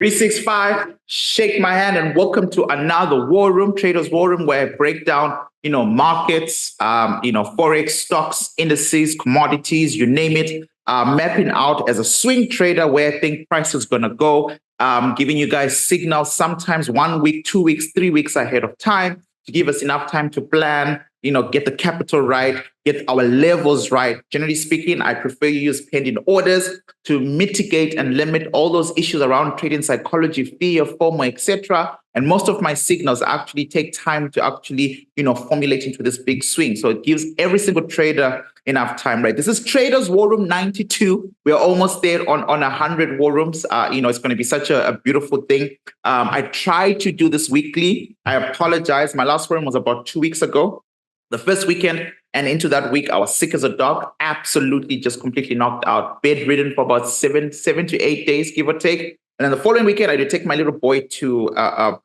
365, shake my hand and welcome to another War Room, Traders War Room, where I break down, markets, Forex, stocks, indices, commodities, you name it, mapping out as a swing trader where I think price is going to go, giving you guys signals sometimes 1 week, 2 weeks, 3 weeks ahead of time to give us enough time to plan, get the capital right, get our levels right. Generally speaking, I prefer you use pending orders to mitigate and limit all those issues around trading psychology, fear, FOMO, etc. And most of my signals actually take time to actually, formulate into this big swing. So it gives every single trader enough time, right? This is Traders War Room 92. We're almost there on 100 war rooms. It's going to be such a beautiful thing. I try to do this weekly. I apologize. My last war room was about 2 weeks ago. The first weekend and into that week, I was sick as a dog, absolutely just completely knocked out, bedridden for about seven to 8 days, give or take. And then the following weekend, I did take my little boy to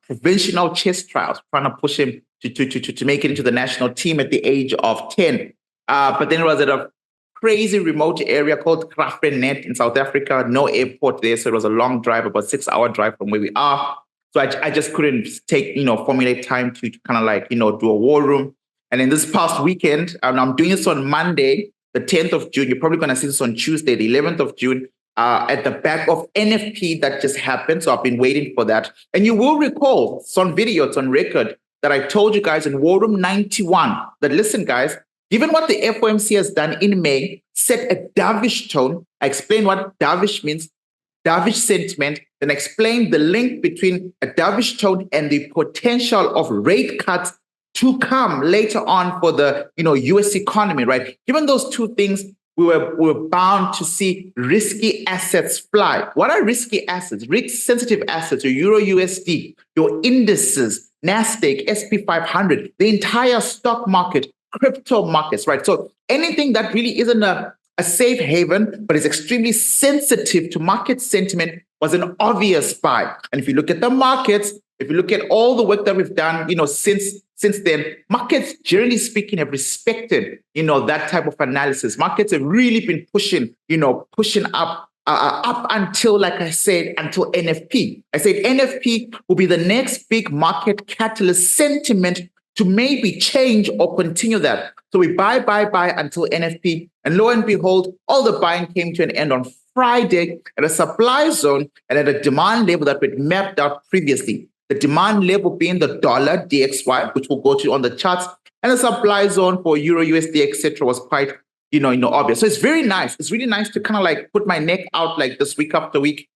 provincial chess trials, trying to push him to make it into the national team at the age of 10. But then it was at a crazy remote area called Crude in South Africa, no airport there. So it was a long drive, about 6-hour drive from where we are. So I just couldn't formulate time to kind of do a war room. And in this past weekend, and I'm doing this on Monday, the 10th of June. You're probably going to see this on Tuesday, the 11th of June, at the back of NFP that just happened. So I've been waiting for that. And you will recall, it's on video, it's on record, that I told you guys in War Room 91 that, listen, guys, given what the FOMC has done in May, set a dovish tone. I explained what dovish means, dovish sentiment, then explained the link between a dovish tone and the potential of rate cuts to come later on for the US economy, right? Given those two things, we were bound to see risky assets fly. What are risky assets? Risk-sensitive assets, your EURUSD, your indices, NASDAQ, SP 500, the entire stock market, crypto markets, right? So anything that really isn't a safe haven, but is extremely sensitive to market sentiment was an obvious buy. And if you look at the markets, if you look at all the work that we've done, since then, markets, generally speaking, have respected, that type of analysis. Markets have really been pushing up until, like I said, until NFP. I said NFP will be the next big market catalyst sentiment to maybe change or continue that. So we buy until NFP. And lo and behold, all the buying came to an end on Friday at a supply zone and at a demand level that we'd mapped out previously. The demand level being the dollar DXY, which we'll go to on the charts, and the supply zone for Euro, USD, etc. was quite, obvious. So it's very nice. It's really nice to kind of put my neck out like this week after week,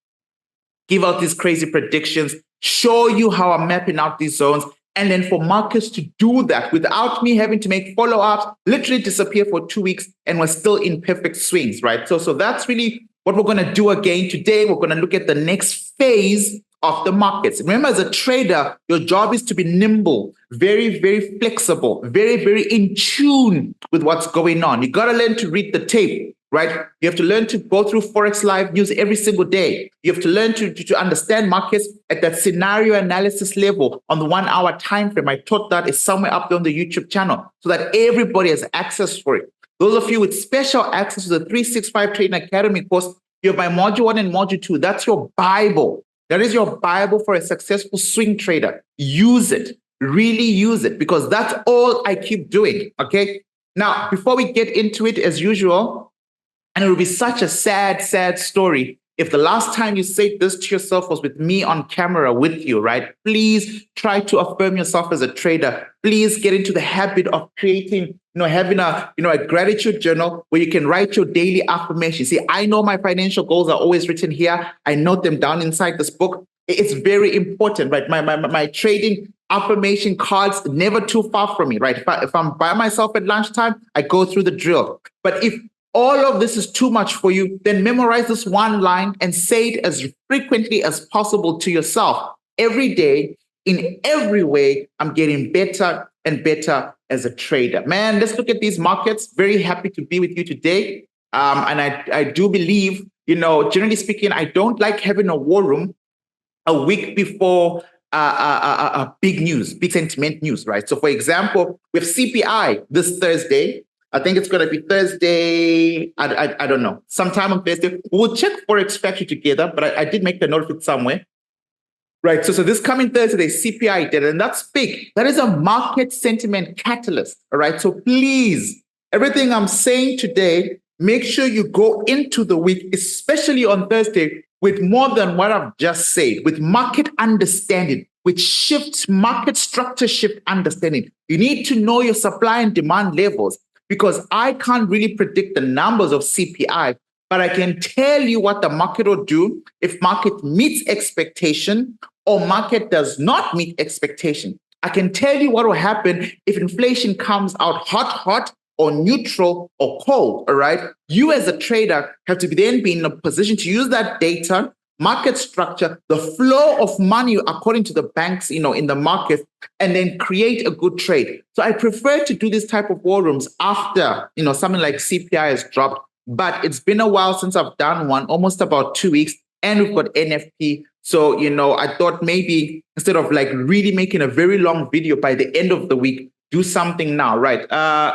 give out these crazy predictions, show you how I'm mapping out these zones, and then for markets to do that without me having to make follow-ups, literally disappear for 2 weeks, and we're still in perfect swings, right? So that's really what we're going to do again today. We're going to look at the next phase of the markets. Remember, as a trader, your job is to be nimble, very, very flexible, very, very in tune with what's going on. You got to learn to read the tape, right? You have to learn to go through Forex Live news every single day. You have to learn to understand markets at that scenario analysis level on the 1 hour time frame. I taught that is somewhere up there on the YouTube channel so that everybody has access for it. Those of you with special access to the 365 Trading Academy course, you have my Module 1 and Module 2. That's your Bible. That is your Bible for a successful swing trader. Use it. Really use it, because that's all I keep doing, okay? Now, before we get into it, as usual, and it will be such a sad, sad story if the last time you said this to yourself was with me on camera with you, right? Please try to affirm yourself as a trader. Please get into the habit of creating, having a gratitude journal where you can write your daily affirmations. See, I know my financial goals are always written here. I note them down inside this book. It's very important, right? My trading affirmation cards never too far from me, right? If I'm by myself at lunchtime, I go through the drill. But if all of this is too much for you, then memorize this one line and say it as frequently as possible to yourself. Every day, in every way, I'm getting better and better as a trader. Man, let's look at these markets. Very happy to be with you today. And I do believe, generally speaking, I don't like having a war room a week before big news, big sentiment news, right? So, for example, with CPI this Thursday, I think it's going to be Thursday. I don't know, sometime on Thursday. We'll check Forex Factory together, but I did make the note of it somewhere. Right. So this coming Thursday, CPI data, and that's big. That is a market sentiment catalyst. All right. So please, everything I'm saying today, make sure you go into the week, especially on Thursday, with more than what I've just said, with market understanding, with market structure shift understanding. You need to know your supply and demand levels, because I can't really predict the numbers of CPI, but I can tell you what the market will do if market meets expectation or market does not meet expectation. I can tell you what will happen if inflation comes out hot, or neutral or cold, all right? You as a trader have to then be in a position to use that data, market structure, the flow of money according to the banks, in the market, and then create a good trade. So I prefer to do this type of war rooms after, something like CPI has dropped, but it's been a while since I've done one, almost about 2 weeks, and we've got NFP. So, I thought maybe instead of like really making a very long video by the end of the week, do something now, right?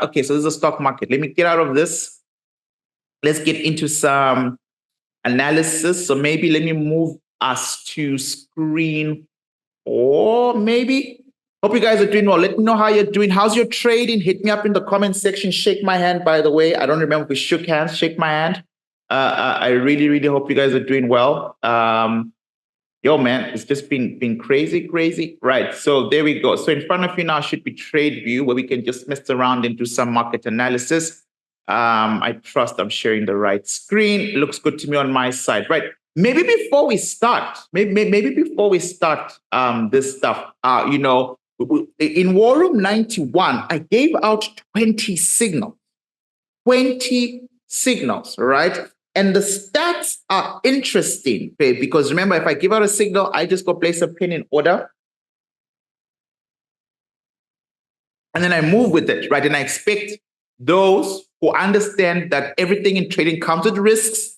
Okay, so this is a stock market. Let me get out of this. Let's get into some analysis. So maybe let me move us to screen 4, maybe. Hope you guys are doing well. Let me know how you're doing. How's your trading? Hit me up in the comment section. Shake my hand, by the way. I don't remember if we shook hands. Shake my hand. I really, really hope you guys are doing well. Yo, man, it's just been crazy. Right, so there we go. So in front of you now should be TradeView, where we can just mess around and do some market analysis. I trust I'm sharing the right screen. It looks good to me on my side. Right, maybe before we start, this stuff, in War Room 91, I gave out 20 signals. 20 signals, right? And the stats are interesting, because remember, if I give out a signal, I just go place a pin in order. And then I move with it, right? And I expect those who understand that everything in trading comes with risks,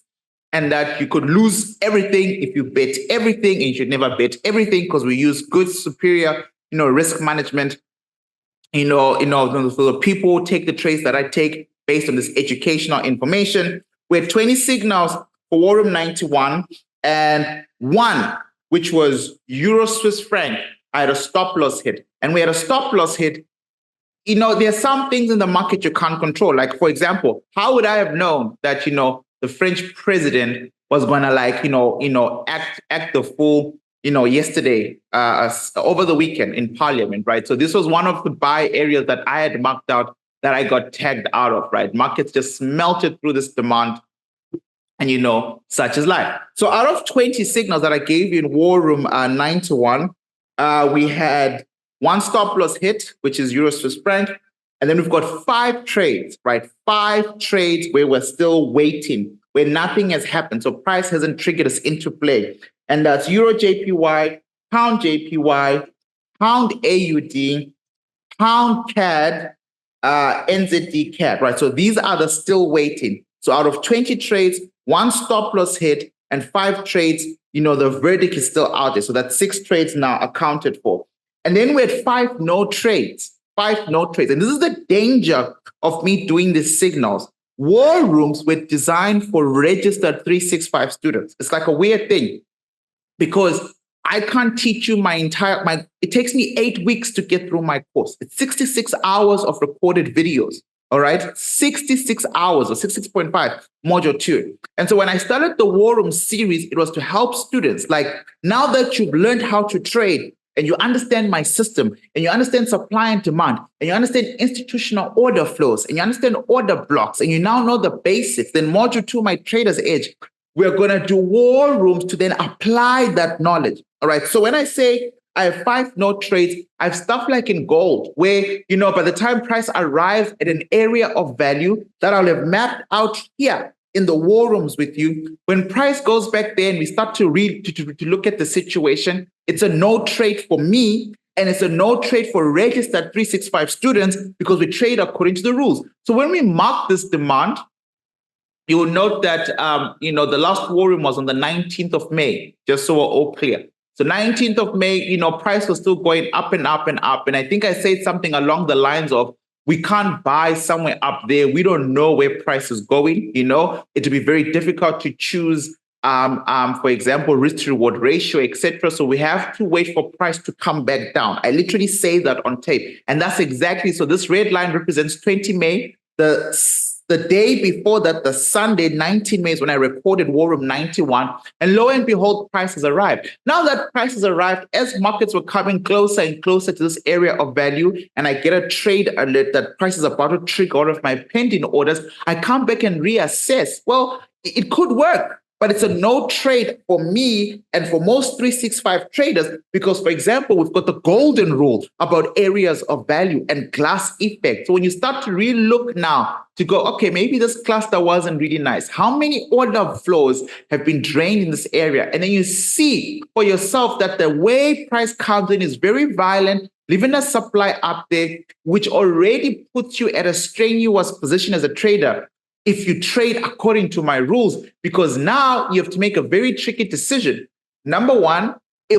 and that you could lose everything if you bet everything, and you should never bet everything, because we use good, superior, risk management. So the people take the trades that I take based on this educational information. We had 20 signals for War Room 91, and one, which was Euro Swiss franc, I had a stop loss hit. And we had a stop loss hit. There are some things in the market you can't control. Like, for example, how would I have known that, the French president was going to act the fool, yesterday, over the weekend in Parliament, right? So this was one of the buy areas that I had marked out that I got tagged out of, right? Markets just melted through this demand, and such is life. So out of 20 signals that I gave you in War Room 91, we had one stop loss hit, which is Euro Swiss franc, and then we've got 5 trades, right? 5 trades where we're still waiting, where nothing has happened. So price hasn't triggered us into play, and that's EURJPY, Pound JPY, Pound AUD, Pound CAD, NZDCAD, right? So these are the still waiting. So out of 20 trades, 1 stop loss hit, and 5 trades, the verdict is still out there. So that's 6 trades now accounted for. And then we had 5 no trades. 5 no trades. And this is the danger of me doing these signals. War rooms were designed for registered 365 students. It's like a weird thing, because I can't teach you it takes me 8 weeks to get through my course. It's 66 hours of recorded videos, all right? 66 hours, or 66.5, module 2. And so when I started the War Room series, it was to help students. Like, now that you've learned how to trade, and you understand my system, and you understand supply and demand, and you understand institutional order flows, and you understand order blocks, and you now know the basics, then module 2, my Trader's Edge, we're going to do war rooms to then apply that knowledge. All right. So when I say I have 5 no trades, I have stuff like in gold, where, by the time price arrives at an area of value that I'll have mapped out here in the war rooms with you, when price goes back there and we start to read, to look at the situation, it's a no trade for me. And it's a no trade for registered 365 students because we trade according to the rules. So when we mark this demand, you will note that, the last war room was on the 19th of May, just so we're all clear. So 19th of May, price was still going up and up and up. And I think I said something along the lines of, we can't buy somewhere up there. We don't know where price is going. It will be very difficult to choose, for example, risk to reward ratio, etc. So we have to wait for price to come back down. I literally say that on tape. And that's exactly, so this red line represents 20 May. The day before that, the Sunday, 19 May, is when I recorded War Room 91. And lo and behold, prices arrived. Now that prices arrived, as markets were coming closer and closer to this area of value, and I get a trade alert that price is about to trigger out of my pending orders, I come back and reassess. Well, it could work, but it's a no trade for me and for most 365 traders because, for example, we've got the golden rule about areas of value and glass effect. So when you start to really look now to go, okay, maybe this cluster wasn't really nice. How many order flows have been drained in this area? And then you see for yourself that the way price comes in is very violent, leaving a supply up there, which already puts you at a strenuous position as a trader if you trade according to my rules, because now you have to make a very tricky decision. Number one,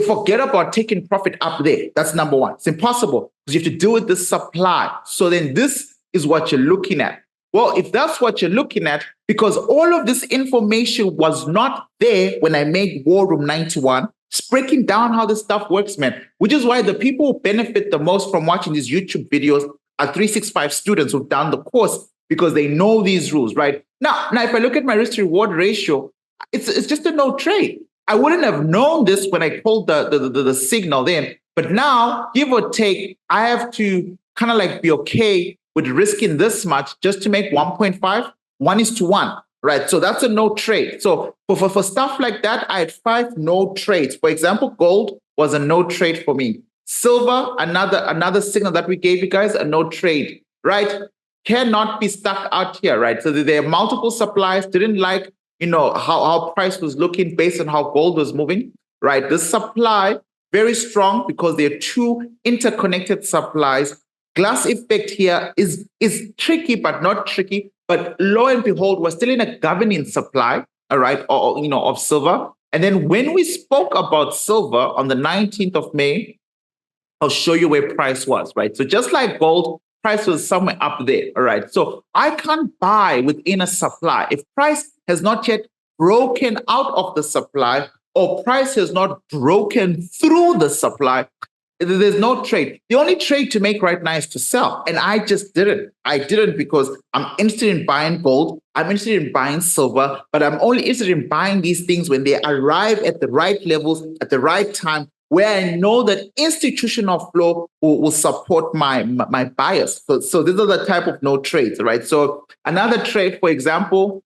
forget about taking profit up there. That's number one. It's impossible because you have to deal with the supply. So then this is what you're looking at. Well, if that's what you're looking at, because all of this information was not there when I made War Room 91, it's breaking down how this stuff works, man, which is why the people who benefit the most from watching these YouTube videos are 365 students who've done the course, because they know these rules, right? Now, if I look at my risk to reward ratio, it's just a no trade. I wouldn't have known this when I called the signal then, but now, give or take, I have to kind of like be okay with risking this much just to make 1.5, 1:1, right? So that's a no trade. So for stuff like that, I had 5 no trades. For example, gold was a no trade for me. Silver, another signal that we gave you guys, a no trade, right? Cannot be stuck out here, right? So there are multiple supplies, didn't like, how price was looking based on how gold was moving, right? This supply, very strong because there are 2 interconnected supplies. Glass effect here is tricky, but not tricky. But lo and behold, we're still in a governing supply, all right, of silver. And then when we spoke about silver on the 19th of May, I'll show you where price was, right? So just like gold, price was somewhere up there, all right? So I can't buy within a supply. If price has not yet broken out of the supply or price has not broken through the supply, there's no trade. The only trade to make right now is to sell. And I just didn't. I didn't because I'm interested in buying gold. I'm interested in buying silver, but I'm only interested in buying these things when they arrive at the right levels, at the right time, where I know that institutional flow will support my bias. So these are the type of no trades, right? So another trade, for example,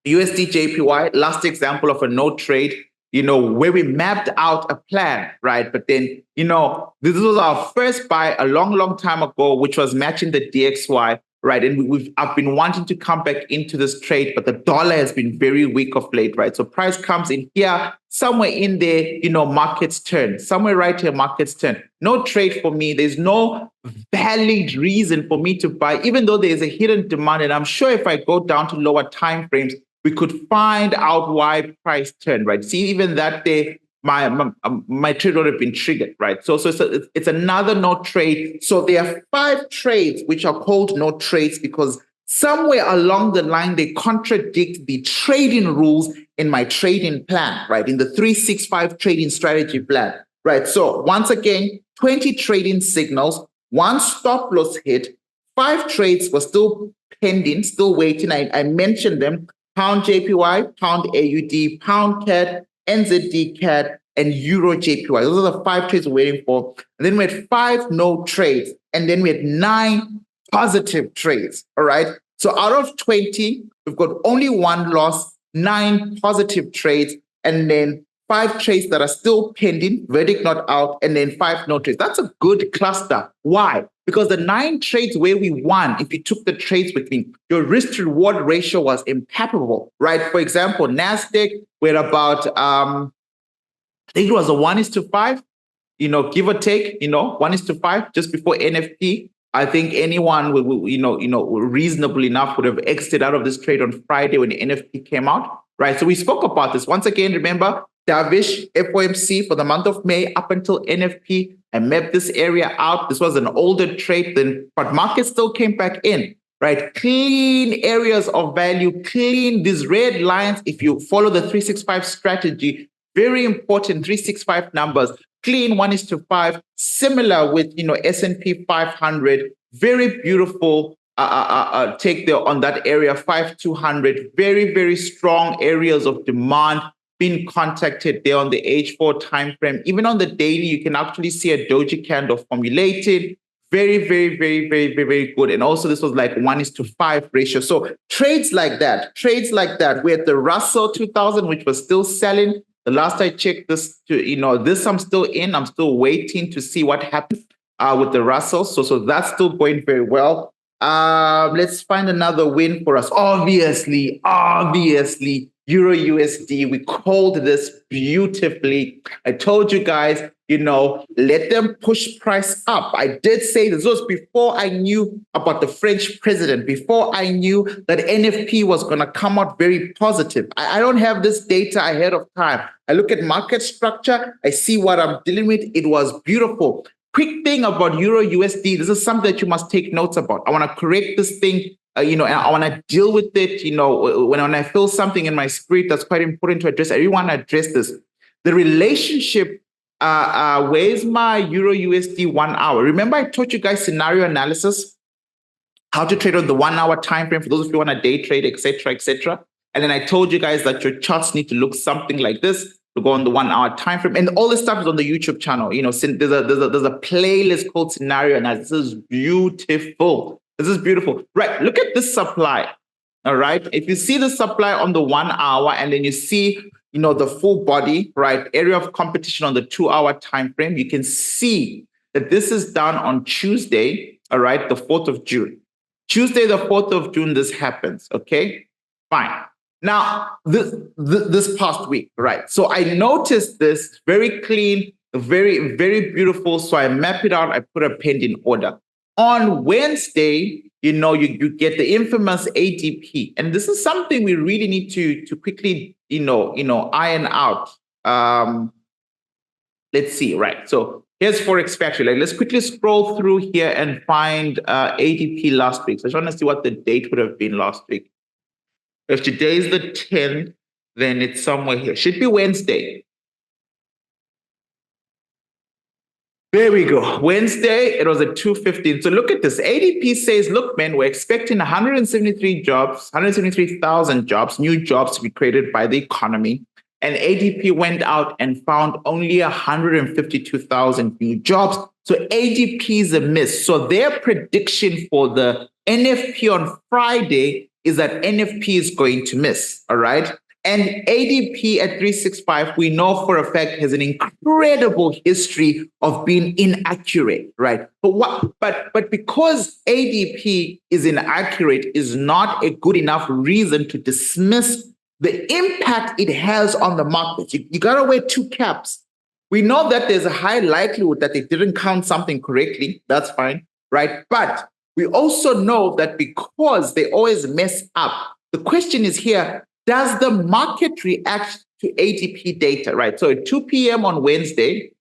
USDJPY, last example of a no trade, where we mapped out a plan, right? But then, this was our first buy a long time ago, which was matching the DXY, right? And I've been wanting to come back into this trade, but the dollar has been very weak of late, right? So price comes in here, somewhere in there, markets turn. Somewhere right here, markets turn. No trade for me. There's no valid reason for me to buy, even though there's a hidden demand. And I'm sure if I go down to lower time frames, we could find out why price turned, right? See, even that day, my trade would have been triggered, right? So it's another no trade. So there are 5 trades which are called no trades because somewhere along the line, they contradict the trading rules in my trading plan, right? In the 365 trading strategy plan, right? So once again, 20 trading signals, 1 stop loss hit, 5 trades were still pending, still waiting. I mentioned them: pound JPY, pound AUD, pound CAD, NZDCAD, and EURJPY. Those are the 5 trades we're waiting for. And then we had 5 no trades. And then we had 9 positive trades, all right? So out of 20, we've got only 1 loss 9 positive trades, and then 5 trades that are still pending, verdict not out, and then 5 no trades. That's a good cluster. Why? Because the 9 trades where we won, if you took the trades with me, your risk to reward ratio was impeccable, right? For example, NASDAQ, we're about, I think it was a 1:5, give or take, 1:5, just before NFP. I think anyone reasonable enough would have exited out of this trade on Friday when the NFP came out, right? So we spoke about this. Once again, remember, dovish FOMC for the month of May up until NFP. I mapped this area out. This was an older trade then, but markets still came back in, right? Clean areas of value, clean these red lines. If you follow the 365 strategy, very important 365 numbers, clean 1:5, similar with S&P 500, very beautiful take there on that area 5200, very, very strong areas of demand being contacted there on the H4 time frame. Even on the daily, you can actually see a doji candle formulated. Very, very, very, very, very, very good. And also this was like 1:5 ratio. So trades like that, we're at the Russell 2000, which was still selling. The last I checked this, this I'm still in. I'm still waiting to see what happens with the Russell. So that's still going very well. Let's find another win for us. Obviously, EURUSD. We called this beautifully. I told you guys, let them push price up. I did say this was before I knew about the French president, before I knew that NFP was going to come out very positive. I don't have this data ahead of time. I look at market structure. I see what I'm dealing with. It was beautiful. Quick thing about EURUSD. This is something that you must take notes about. I want to correct this thing. And I want to deal with it, when I feel something in my spirit that's quite important to address. I really want to address this. The relationship, where's my EURUSD 1 hour? Remember I taught you guys scenario analysis, how to trade on the 1 hour time frame for those of you who want to day trade, etc., etc. And then I told you guys that your charts need to look something like this to go on the 1 hour time frame. And all this stuff is on the YouTube channel. There's a playlist called scenario analysis. This is beautiful. This is beautiful. Right, look at this supply, all right? If you see the supply on the 1 hour and then you see, the full body, right, area of competition on the 2 hour time frame, you can see that this is done on Tuesday, all right, the 4th of June. Tuesday, the 4th of June, this happens, okay? Fine. Now, this past week, right? So I noticed this very clean, very, very beautiful. So I map it out, I put a pending order. On Wednesday, you get the infamous ADP. And this is something we really need to quickly, iron out. Let's see, right? So here's Forex Factory. Let's quickly scroll through here and find ADP last week. So I just want to see what the date would have been last week. If today is the 10th, then it's somewhere here. Should be Wednesday. There we go. Wednesday, it was at 2:15. So look at this. ADP says, look, man, we're expecting 173,000 jobs, new jobs to be created by the economy. And ADP went out and found only 152,000 new jobs. So ADP is a miss. So their prediction for the NFP on Friday is that NFP is going to miss, all right? And ADP at 365, we know for a fact, has an incredible history of being inaccurate, right? But because ADP is inaccurate is not a good enough reason to dismiss the impact it has on the market. You got to wear two caps. We know that there's a high likelihood that they didn't count something correctly. That's fine, right? But we also know that because they always mess up, the question is here, does the market react to ADP data, right? So at 2 p.m. on Wednesday,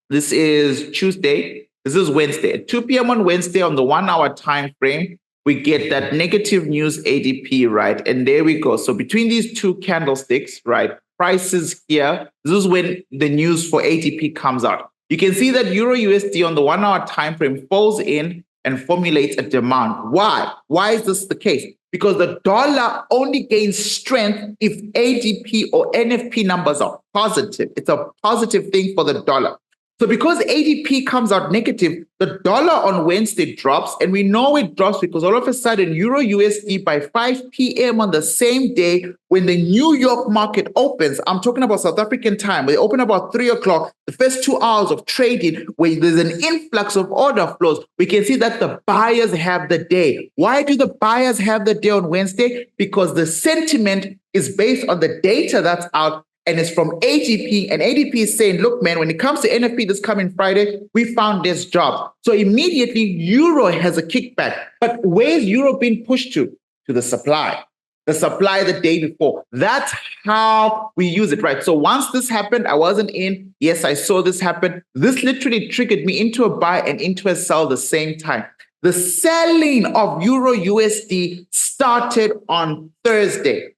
this is Tuesday, this is Wednesday. At 2 p.m. on Wednesday on the 1 hour time frame, we get that negative news ADP, right? And there we go. So between these two candlesticks, right, prices here, this is when the news for ADP comes out. You can see that EURUSD on the 1 hour time frame falls in and formulates a demand. Why? Why is this the case? Because the dollar only gains strength if ADP or NFP numbers are positive. It's a positive thing for the dollar. So because ADP comes out negative, the dollar on Wednesday drops, and we know it drops because all of a sudden Euro USD by 5 p.m. on the same day when the New York market opens, I'm talking about South African time, they open about 3 o'clock, the first 2 hours of trading where there's an influx of order flows, we can see that the buyers have the day. Why do the buyers have the day on Wednesday? Because the sentiment is based on the data that's out, and it's from ADP, and ADP is saying, look, man, when it comes to NFP this coming Friday, we found this job. So immediately, Euro has a kickback. But where's Euro being pushed to? To the supply. The supply the day before. That's how we use it, right? So once this happened, I wasn't in. Yes, I saw this happen. This literally triggered me into a buy and into a sell at the same time. The selling of Euro USD started on Thursday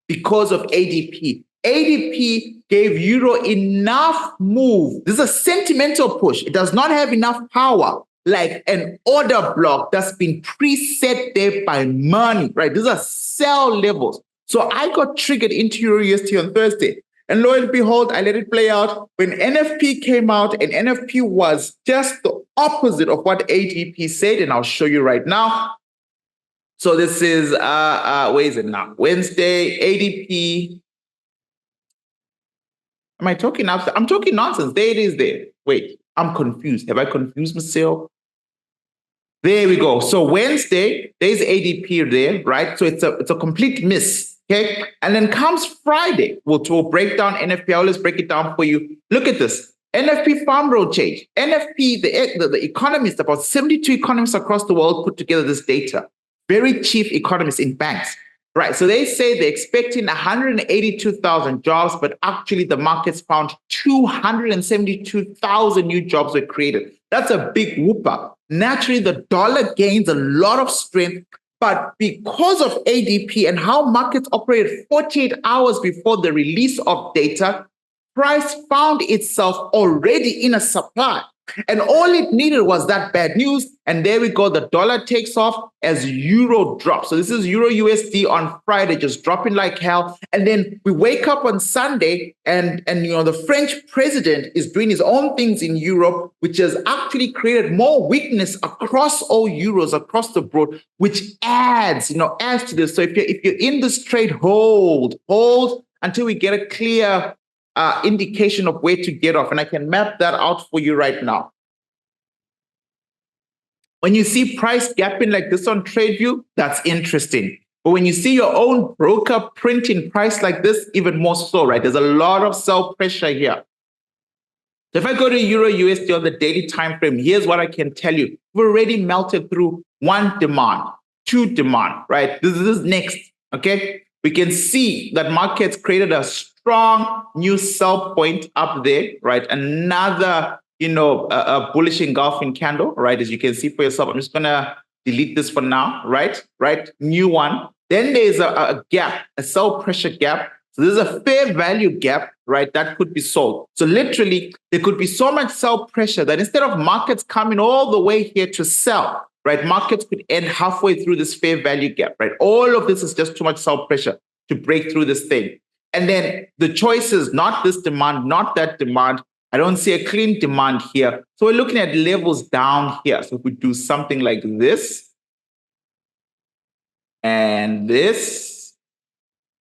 because of ADP. ADP gave Euro enough move. This is a sentimental push. It does not have enough power like an order block that's been preset there by money, right? These are sell levels. So I got triggered into Euro USD on Thursday. And lo and behold, I let it play out. When NFP came out, and NFP was just the opposite of what ADP said, and I'll show you right now. So this is, where is it now? Wednesday, ADP. Am I talking nonsense? I'm talking nonsense. There it is there. Wait, I'm confused. Have I confused myself? There we go. So Wednesday, there's ADP there, right? So it's a complete miss, okay? And then comes Friday. We'll break down NFP. I'll just break it down for you. Look at this. NFP farm road change. NFP, the economists, about 72 economists across the world put together this data. Very chief economists in banks. Right, so they say they're expecting 182,000 jobs, but actually the markets found 272,000 new jobs were created. That's a big whooper. Naturally, the dollar gains a lot of strength, but because of ADP and how markets operated 48 hours before the release of data, price found itself already in a supply. And all it needed was that bad news. And there we go. The dollar takes off as Euro drops. So this is Euro USD on Friday, just dropping like hell. And then we wake up on Sunday and the French president is doing his own things in Europe, which has actually created more weakness across all euros, across the board, which adds to this. So if you're in this trade, hold until we get a clear indication of where to get off. And I can map that out for you right now. When you see price gapping like this on TradeView, that's interesting. But when you see your own broker printing price like this, even more so, right? There's a lot of sell pressure here. So if I go to Euro USD on the daily time frame, here's what I can tell you. We've already melted through one demand, two demand, right? This is next, okay? We can see that markets created a strong new sell point up there, right? Another, a bullish engulfing candle, right? As you can see for yourself. I'm just gonna delete this for now, right? New one. Then there's a gap, a sell pressure gap. So there's a fair value gap, right? That could be sold. So literally, there could be so much sell pressure that instead of markets coming all the way here to sell, right? Markets could end halfway through this fair value gap, right? All of this is just too much sell pressure to break through this thing. And then the choice is not this demand, not that demand. I don't see a clean demand here. So we're looking at levels down here. So if we do something like this, and this,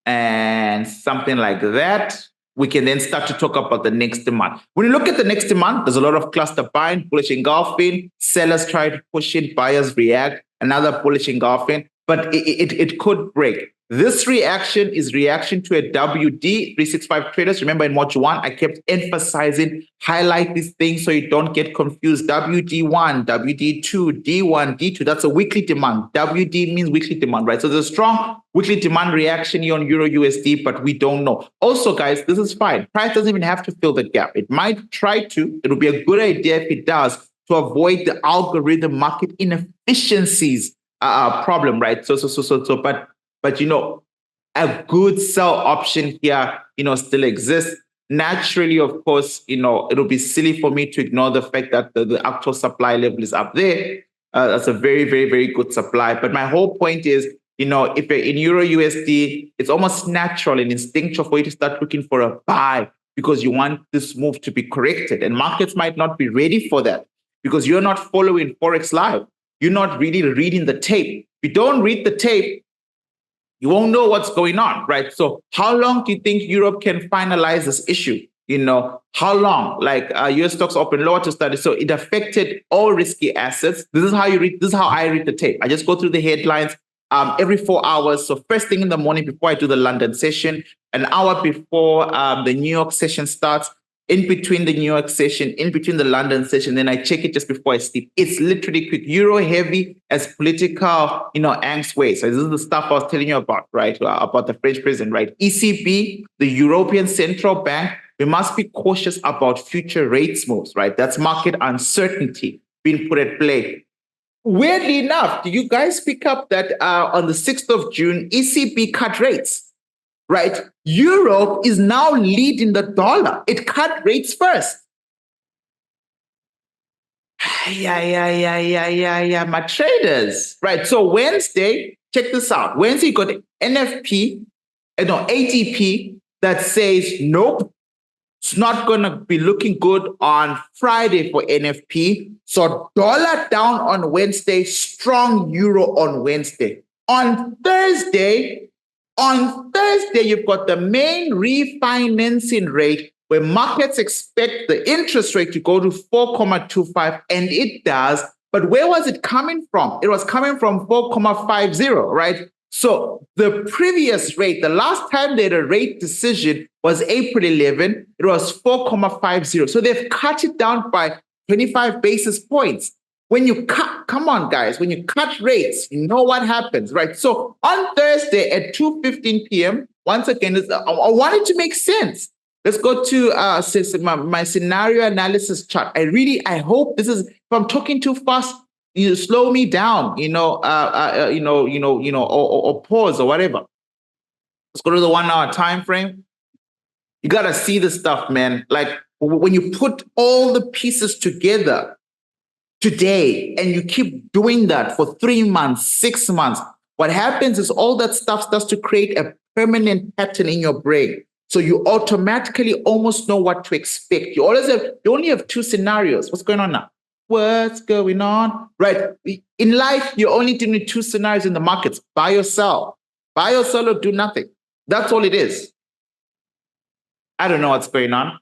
and something like that, we can then start to talk about the next demand. When you look at the next demand, there's a lot of cluster buying, bullish engulfing, sellers try to push in, buyers react, another bullish engulfing, but it could break. This reaction is reaction to a WD 365 traders. Remember in module 1, I kept emphasizing, highlight these things so you don't get confused. WD1, WD2, D1, D2, that's a weekly demand. WD means weekly demand, right? So there's a strong weekly demand reaction here on Euro USD, but we don't know. Also, guys, this is fine. Price doesn't even have to fill the gap. It might try to. It would be a good idea if it does to avoid the algorithm market inefficiencies problem, right? But a good sell option here, still exists. Naturally, of course, it'll be silly for me to ignore the fact that the actual supply level is up there. That's a very, very, very good supply. But my whole point is, if you're in Euro USD, it's almost natural and instinctual for you to start looking for a buy because you want this move to be corrected. And markets might not be ready for that because you're not following Forex Live. You're not really reading the tape. If you don't read the tape, you won't know what's going on, right? So how long do you think Europe can finalize this issue? How long? Like US stocks open lower to study. So it affected all risky assets. This is how I read the tape. I just go through the headlines every 4 hours. So first thing in the morning before I do the London session, an hour before the New York session starts, in between the New York session, in between the London session, then I check it just before I sleep. It's literally quick. Euro heavy as political, angst ways. So this is the stuff I was telling you about, right? About the French president, right? ECB, the European Central Bank, we must be cautious about future rates moves, right? That's market uncertainty being put at play. Weirdly enough, do you guys pick up that on the 6th of June, ECB cut rates? Right? Europe is now leading the dollar. It cut rates first. Yeah, my traders. Right. So Wednesday, check this out. Wednesday, you got ADP that says, nope, it's not going to be looking good on Friday for NFP. So dollar down on Wednesday, strong euro on Wednesday. On Thursday, you've got the main refinancing rate where markets expect the interest rate to go to 4.25, and it does. But where was it coming from? It was coming from 4.50, right? So the previous rate, the last time they had a rate decision was April 11. It was 4.50. So they've cut it down by 25 basis points. When you cut, come on, guys, when you cut rates, you know what happens, right? So on Thursday at 2:15 p.m., once again, I want it to make sense. Let's go to my scenario analysis chart. I hope this is, if I'm talking too fast, you slow me down, or pause or whatever. Let's go to the 1 hour time frame. You got to see this stuff, man. Like when you put all the pieces together today, and you keep doing that for 3 months, 6 months, what happens is all that stuff starts to create a permanent pattern in your brain. So you automatically almost know what to expect. You only have two scenarios. What's going on now? What's going on? Right. In life, you're only doing two scenarios in the markets. Buy or sell. Buy or sell or do nothing. That's all it is. I don't know what's going on.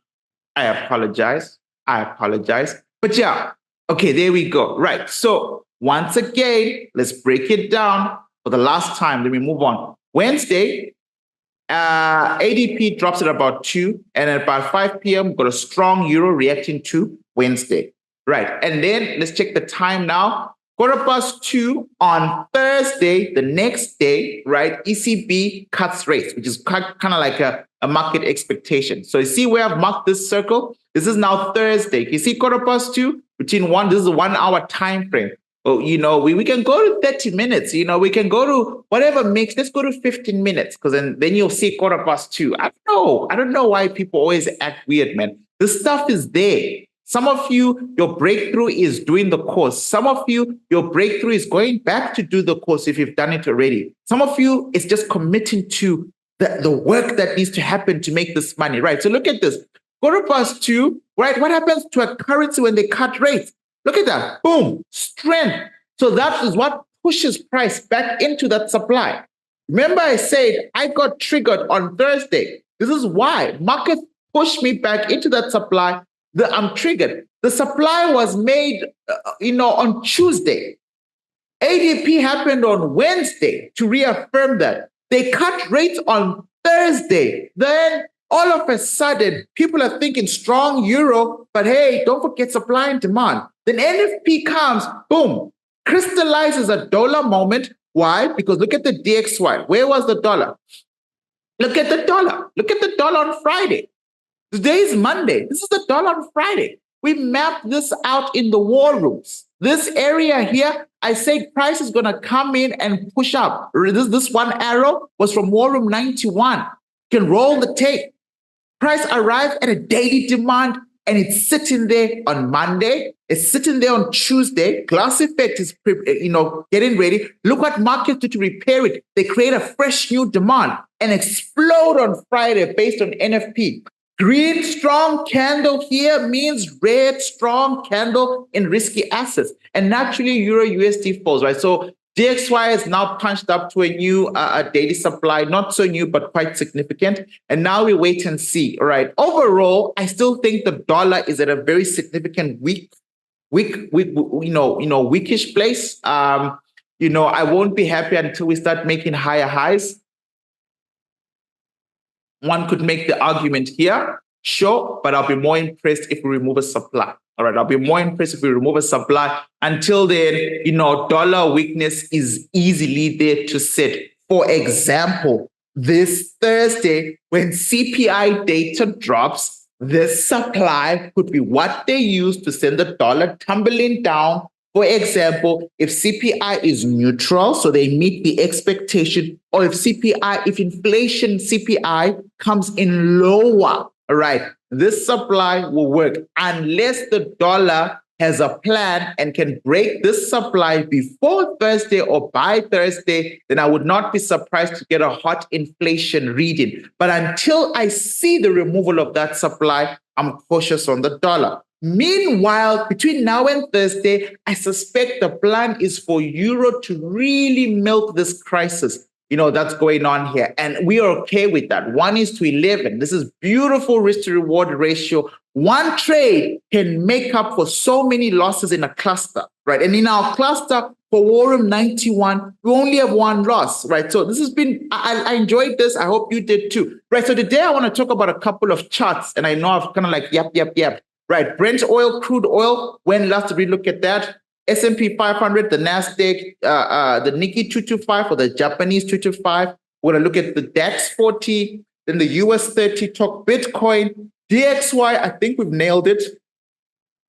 I apologize. But yeah. Okay, there we go. Right. So once again, let's break it down for the last time. Let me move on. Wednesday, ADP drops at about 2, and at about 5 p.m., we've got a strong euro reacting to Wednesday. Right. And then let's check the time now. 2:15 on Thursday, the next day, right? ECB cuts rates, which is kind of like a market expectation. So you see where I've marked this circle? This is now Thursday. You see 2:15 between this is a 1 hour time frame. Oh, we can go to 30 minutes, we can go to whatever makes, let's go to 15 minutes, because then you'll see 2:15. I don't know why people always act weird, man. This stuff is there. Some of you, your breakthrough is doing the course. Some of you, your breakthrough is going back to do the course if you've done it already. Some of you, it's just committing to the work that needs to happen to make this money, right? So look at this. 2:15, right? What happens to a currency when they cut rates? Look at that. Boom. Strength. So that is what pushes price back into that supply. Remember I said I got triggered on Thursday. This is why markets pushed me back into that supply. I'm triggered. The supply was made, on Tuesday. ADP happened on Wednesday to reaffirm that. They cut rates on Thursday. Then all of a sudden, people are thinking strong euro, but hey, don't forget supply and demand. Then NFP comes, boom, crystallizes a dollar moment. Why? Because look at the DXY. Where was the dollar? Look at the dollar. Look at the dollar on Friday. Today is Monday. This is the dollar on Friday. We mapped this out in the war rooms. This area here, I say price is going to come in and push up. This one arrow was from War Room 91. You can roll the tape. Price arrived at a daily demand, and it's sitting there on Monday. It's sitting there on Tuesday. Glass effect is, getting ready. Look what markets do to repair it. They create a fresh new demand and explode on Friday based on NFP. Green strong candle here means red strong candle in risky assets. And naturally, Euro USD falls, right? So DXY is now punched up to a new daily supply, not so new, but quite significant. And now we wait and see. All right. Overall, I still think the dollar is at a very significant weakish place. I won't be happy until we start making higher highs. One could make the argument here, sure, but I'll be more impressed if we remove a supply. All right, I'll be more impressed if we remove a supply. Until then, dollar weakness is easily there to sit. For example, this Thursday, when CPI data drops, this supply could be what they use to send the dollar tumbling down. For example, if CPI is neutral, so they meet the expectation, or if inflation CPI comes in lower, all right, this supply will work unless the dollar has a plan and can break this supply before Thursday or by Thursday, then I would not be surprised to get a hot inflation reading. But until I see the removal of that supply, I'm cautious on the dollar. Meanwhile, between now and Thursday, I suspect the plan is for Euro to really milk this crisis, that's going on here. And we are okay with that. 1:11. This is beautiful risk to reward ratio. One trade can make up for so many losses in a cluster, right? And in our cluster for War Room 91, we only have one loss, right? So this has been, I enjoyed this. I hope you did too, right? So today I want to talk about a couple of charts, and I know I've kind of like, yep. Right, Brent oil, crude oil, when last did we look at that? S&P 500, the NASDAQ, the Nikkei 225 or the Japanese 225. We're going to look at the DAX 40, then the US 30, talk Bitcoin. DXY, I think we've nailed it.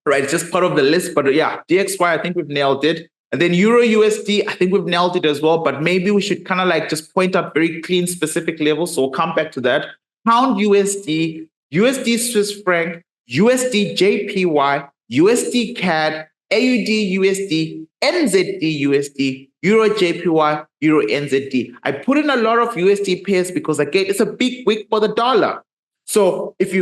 Right, it's just part of the list, but yeah, DXY, I think we've nailed it. And then Euro USD, I think we've nailed it as well, but maybe we should kind of like just point out very clean specific levels. So we'll come back to that. Pound USD, USD Swiss franc, USDJPY, USDCAD, AUDUSD, NZDUSD, EURJPY, EURNZD. I put in a lot of USD pairs because again, it's a big week for the dollar. So if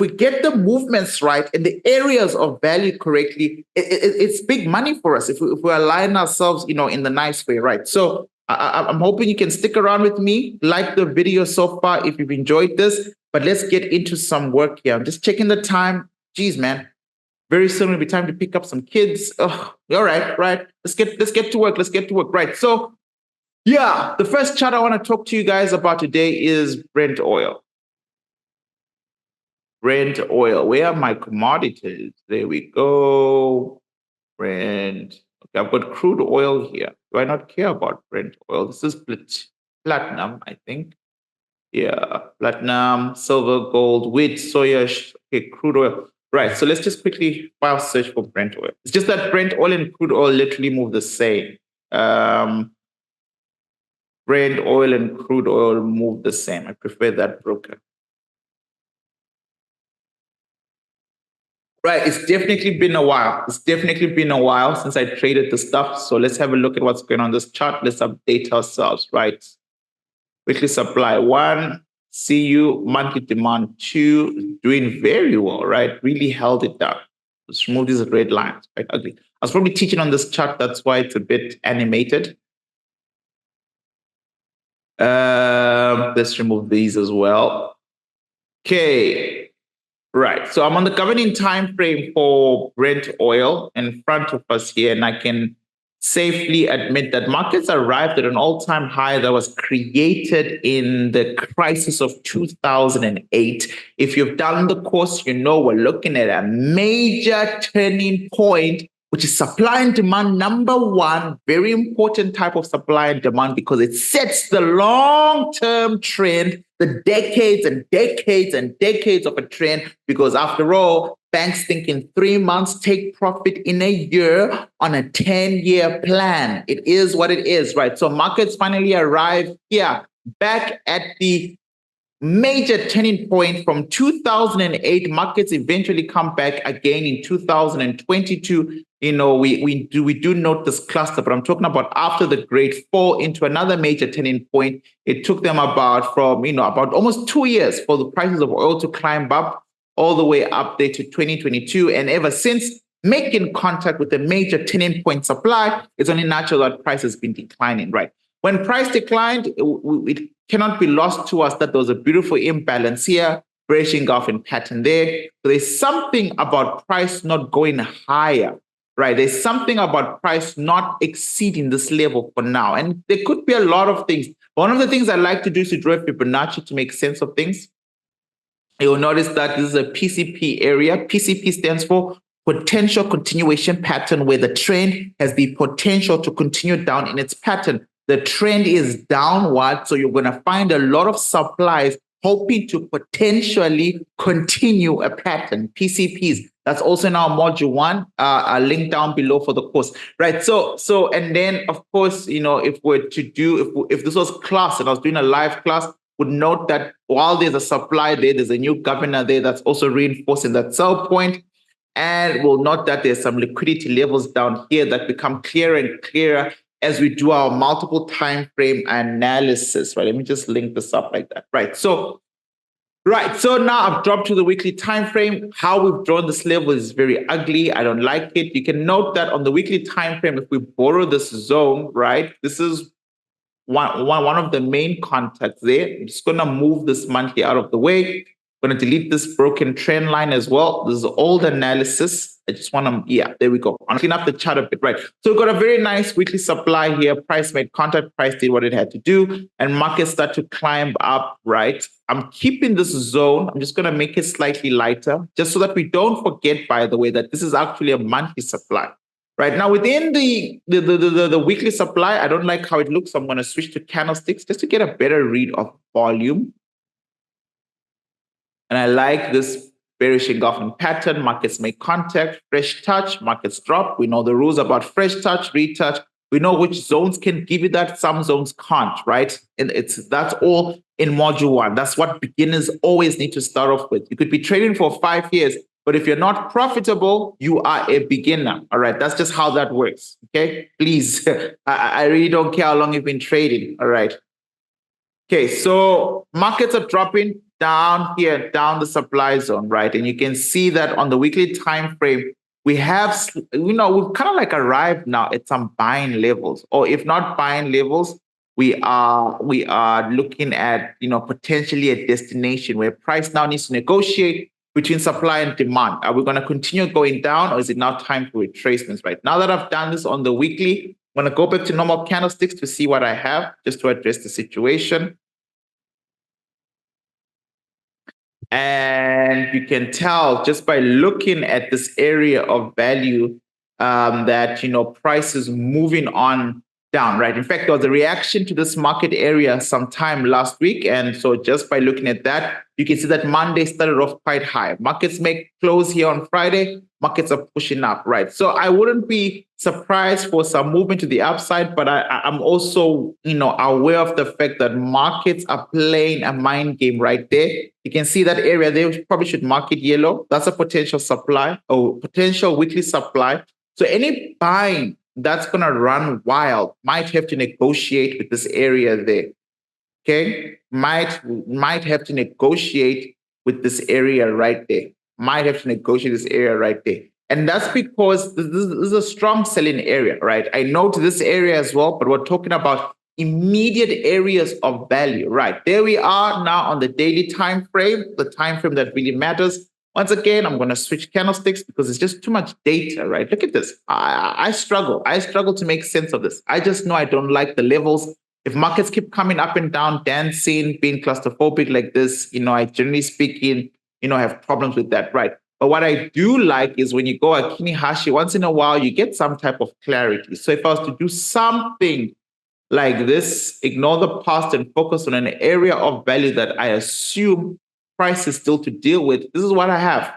we get the movements right and the areas of value correctly, it's big money for us if we align ourselves, in the nice way, right? So I'm hoping you can stick around with me, like the video so far if you've enjoyed this. But let's get into some work here. I'm just checking the time. Geez, man. Very soon it'll be time to pick up some kids. Oh, all right. Let's get to work. Right. So, yeah, the first chart I want to talk to you guys about today is Brent oil. Brent oil. Where are my commodities? There we go. Brent. Okay, I've got crude oil here. Do I not care about Brent oil? This is platinum, I think. Yeah, platinum, silver, gold, wheat, soya, okay, crude oil. Right, so let's just quickly file search for Brent oil. It's just that Brent oil and crude oil literally move the same. Brent oil and crude oil move the same. I prefer that broker. Right, it's definitely been a while. Since I traded the stuff. So let's have a look at what's going on this chart. Let's update ourselves, right? Weekly supply 1, CU, monthly demand 2, doing very well, right? Really held it down. Let's remove these red lines, quite ugly. I was probably teaching on this chart, that's why it's a bit animated. Let's remove these as well. Okay, right. So I'm on the governing time frame for Brent oil in front of us here, and I can safely admit that markets arrived at an all-time high that was created in the crisis of 2008. If you've done the course, we're looking at a major turning point, which is supply and demand number one, very important type of supply and demand because it sets the long-term trend, the decades and decades and decades of a trend, because after all, banks think in 3 months, take profit in a year on a 10-year plan. It is what it is, right? So markets finally arrive here back at the major turning point from 2008. Markets eventually come back again in 2022. We do note this cluster, but I'm talking about after the great fall into another major turning point. It took them about almost 2 years for the prices of oil to climb up all the way up there to 2022. And ever since making contact with the major turning point supply, it's only natural that price has been declining, right? When price declined, it cannot be lost to us that there was a beautiful imbalance here, bearish engulfing pattern there. So there's something about price not going higher, right? There's something about price not exceeding this level for now. And there could be a lot of things. One of the things I like to do is to draw Fibonacci to make sense of things. You'll notice that this is a PCP area. PCP stands for potential continuation pattern, where the trend has the potential to continue down in its pattern. The trend is downward, so you're going to find a lot of supplies hoping to potentially continue a pattern, PCPs. That's also in our module 1, a link down below for the course, right? So, and then of course, if we're to do, if this was class and I was doing a live class, would note that while there's a supply there, there's a new governor there that's also reinforcing that sell point. And we'll note that there's some liquidity levels down here that become clearer and clearer as we do our multiple time frame analysis, right? Let me just link this up like that, right? So now I've dropped to the weekly time frame. How we've drawn this level is very ugly. I don't like it. You can note that on the weekly time frame, if we borrow this zone, right, this is one of the main contacts there. I'm just going to move this monthly out of the way. I'm going to delete this broken trend line as well. This is old analysis. I just want to, there we go. I'll clean up the chart a bit, right? So we've got a very nice weekly supply here. Price made contact, price did what it had to do, and markets start to climb up, right? I'm keeping this zone. I'm just going to make it slightly lighter, just so that we don't forget, by the way, that this is actually a monthly supply. Right now, within the weekly supply, I don't like how it looks. So I'm going to switch to candlesticks just to get a better read of volume. And I like this bearish engulfing pattern. Markets make contact, fresh touch, markets drop. We know the rules about fresh touch, retouch. We know which zones can give you that. Some zones can't, right? And that's all in module 1. That's what beginners always need to start off with. You could be trading for 5 years, but if you're not profitable, you are a beginner. All right. That's just how that works. Okay. Please. I really don't care how long you've been trading. All right. Okay. So markets are dropping down here, down the supply zone, right? And you can see that on the weekly time frame, we have, we've kind of like arrived now at some buying levels, or if not buying levels, we are looking at, potentially a destination where price now needs to negotiate between supply and demand. Are we going to continue going down, or is it now time for retracements, right? Now that I've done this on the weekly, I'm going to go back to normal candlesticks to see what I have, just to address the situation. And you can tell just by looking at this area of value that, price is moving on down, right? In fact, there was a reaction to this market area sometime last week. And so just by looking at that, you can see that Monday started off quite high. Markets make close here on Friday. Markets are pushing up, right? So I wouldn't be surprised for some movement to the upside, but I'm also, aware of the fact that markets are playing a mind game right there. You can see that area there. We probably should mark it yellow. That's a potential supply or potential weekly supply. So any buying that's going to run wild might have to negotiate with this area there. Okay, might have to negotiate with this area right there. Might have to negotiate this area right there. And that's because this is a strong selling area, right? I note this area as well, but we're talking about immediate areas of value, right? There we are now on the daily time frame, the time frame that really matters. Once again, I'm going to switch candlesticks because it's just too much data, right? Look at this. I struggle. I struggle to make sense of this. I just know I don't like the levels. If markets keep coming up and down, dancing, being claustrophobic like this, I generally speaking, have problems with that, right? But what I do like is when you go Akini Hashi, once in a while, you get some type of clarity. So if I was to do something like this, ignore the past and focus on an area of value that I assume price is still to deal with, this is what I have,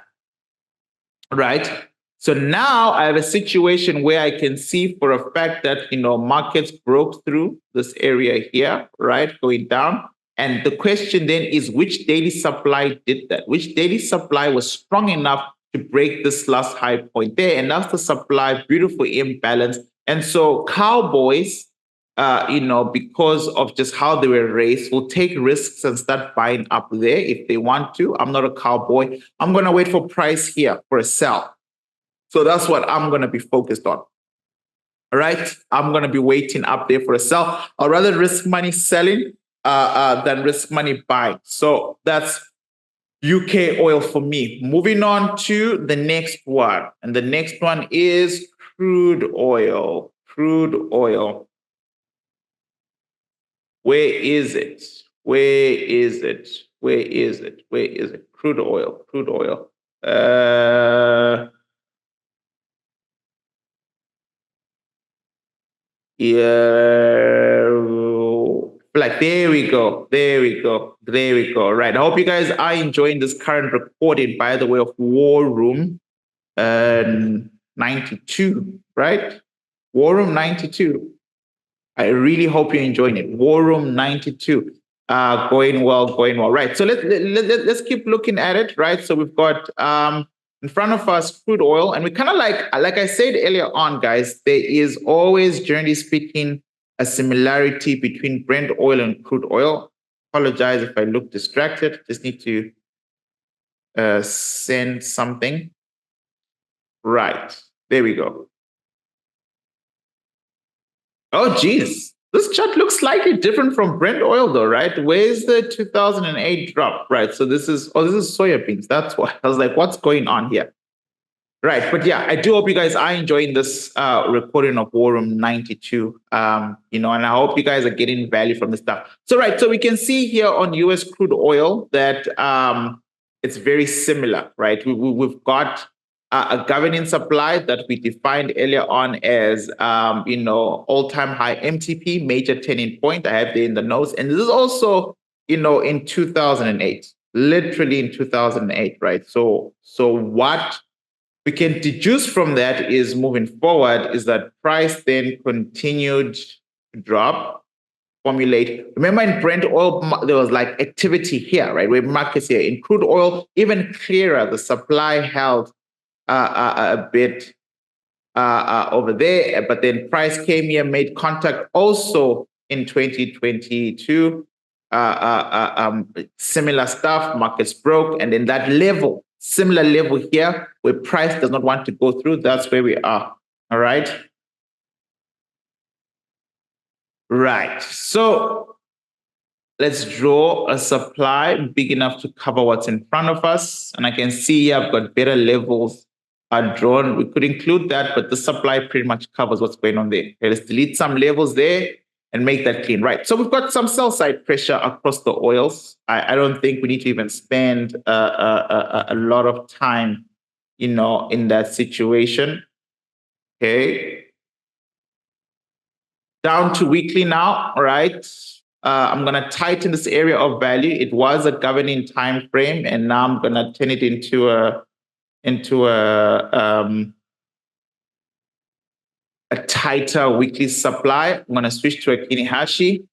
right? So now I have a situation where I can see for a fact that, markets broke through this area here, right, going down. And the question then is, which daily supply did that? Which daily supply was strong enough to break this last high point there? And that's the supply, beautiful imbalance. And so cowboys, because of just how they were raised, will take risks and start buying up there if they want to. I'm not a cowboy. I'm going to wait for price here for a sell. So that's what I'm going to be focused on. All right. I'm going to be waiting up there for a sell. I'd rather risk money selling than risk money buying. So that's UK oil for me. Moving on to the next one. And the next one is crude oil. Crude oil. Where is it? Where is it? Where is it? Where is it? Crude oil. Crude oil. Yeah, like there we go, there we go, there we go. Right. I hope you guys are enjoying this current recording, by the way, of War Room 92, right? War Room 92. I really hope you're enjoying it. War Room 92. Going well, going well. Right. So let's keep looking at it, right? So we've got in front of us crude oil, and we kind of like I said earlier on, guys, there is always, generally speaking, a similarity between Brent oil and crude oil. Apologize if I look distracted. Just need to send something. Right. There we go. Oh, geez. This chart looks slightly different from Brent oil, though, right? Where's the 2008 drop? Right. So this is soybeans. That's why I was like, what's going on here? Right. But yeah, I do hope you guys are enjoying this recording of War Room 92. And I hope you guys are getting value from this stuff. So, right. So we can see here on US crude oil that it's very similar, right? We've got a governing supply that we defined earlier on as, all-time high MTP, major turning point. I have there in the notes. And this is also, in 2008, literally in 2008, right? So what we can deduce from that is, moving forward, is that price then continued to drop, formulate. Remember in Brent oil, there was like activity here, right? Where markets here. In crude oil, even clearer, the supply held a bit over there, but then price came here, made contact also in 2022. Similar stuff, markets broke, and then that level, similar level here, where price does not want to go through, that's where we are. All right. Right. So let's draw a supply big enough to cover what's in front of us. And I can see here I've got better levels are drawn. We could include that, but the supply pretty much covers what's going on there. Okay, let's delete some levels there and make that clean. Right. So we've got some sell side pressure across the oils. I don't think we need to even spend a lot of time, in that situation. Okay. Down to weekly now. All right. I'm going to tighten this area of value. It was a governing time frame, and now I'm going to turn it into a tighter weekly supply. I'm going to switch to a Kinihashi.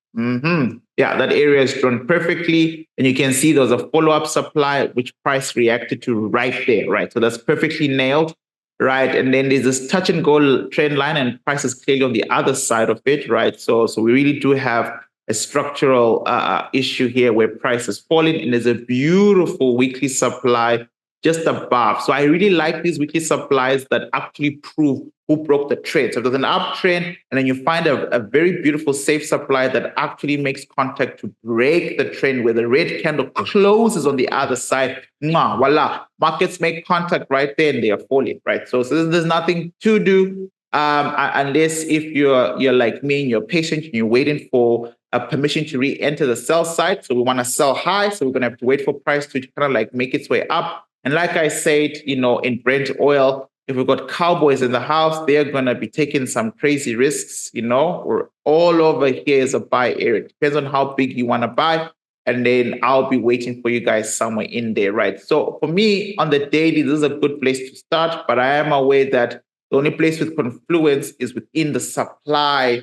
Yeah, that area is drawn perfectly. And you can see there's a follow-up supply, which price reacted to right there, right? So that's perfectly nailed, right? And then there's this touch and go trend line, and price is clearly on the other side of it, right? So we really do have a structural issue here where price is falling, and there's a beautiful weekly supply just above. So I really like these weekly supplies that actually prove who broke the trend. So there's an uptrend, and then you find a very beautiful safe supply that actually makes contact to break the trend, where the red candle closes on the other side. Voila, markets make contact right there and they are falling, right? So there's nothing to do unless if you're like me and you're patient and you're waiting for a permission to re-enter the sell side. So we want to sell high, so we're going to have to wait for price to kind of like make its way up. And like I said, in Brent oil, if we've got cowboys in the house, they're going to be taking some crazy risks. We're all over here is a buy area. It depends on how big you want to buy. And then I'll be waiting for you guys somewhere in there, right? So for me, on the daily, this is a good place to start. But I am aware that the only place with confluence is within the supply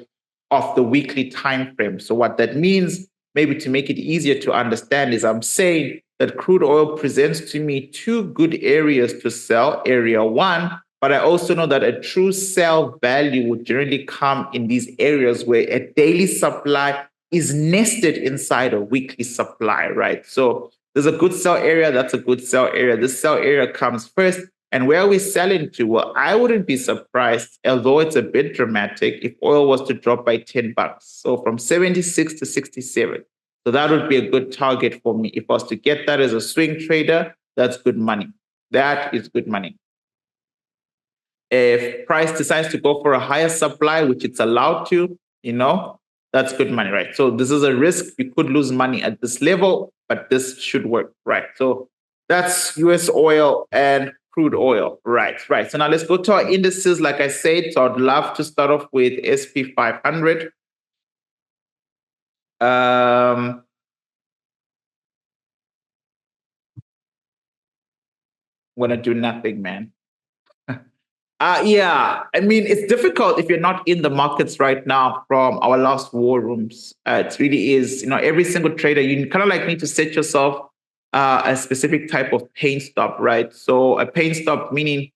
of the weekly time frame. So what that means maybe to make it easier to understand, is I'm saying that crude oil presents to me two good areas to sell. Area one, but I also know that a true sell value would generally come in these areas where a daily supply is nested inside a weekly supply, right? So there's a good sell area. That's a good sell area. This sell area comes first. And where are we selling to? Well, I wouldn't be surprised, although it's a bit dramatic, if oil was to drop by $10. So from 76 to 67. So that would be a good target for me. If I was to get that as a swing trader, that's good money. That is good money. If price decides to go for a higher supply, which it's allowed to, that's good money, right? So this is a risk. You could lose money at this level, but this should work, right? So that's US oil and crude oil, right? So now let's go to our indices. Like I said, so I'd love to start off with SP 500. Want to do nothing, man. Yeah, I mean, it's difficult if you're not in the markets right now from our last war rooms. It really is, every single trader, you kind of like need to set yourself a specific type of pain stop, right? So a pain stop meaning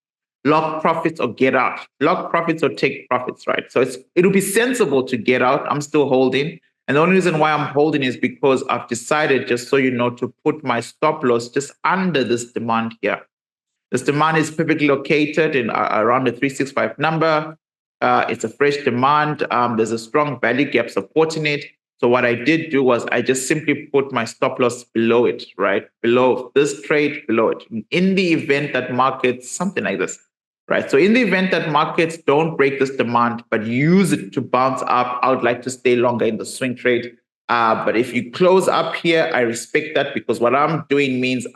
lock profits or get out, lock profits or take profits, right? So it'll be sensible to get out. I'm still holding. And the only reason why I'm holding is because I've decided, just so you know, to put my stop loss just under this demand here. This demand is perfectly located in around the 365 number. It's a fresh demand. There's a strong value gap supporting it. So what I did do was I just simply put my stop loss below it, right? Below this trade, below it. In the event that markets, something like this, right? So in the event that markets don't break this demand, but use it to bounce up, I would like to stay longer in the swing trade. But if you close up here, I respect that, because what I'm doing means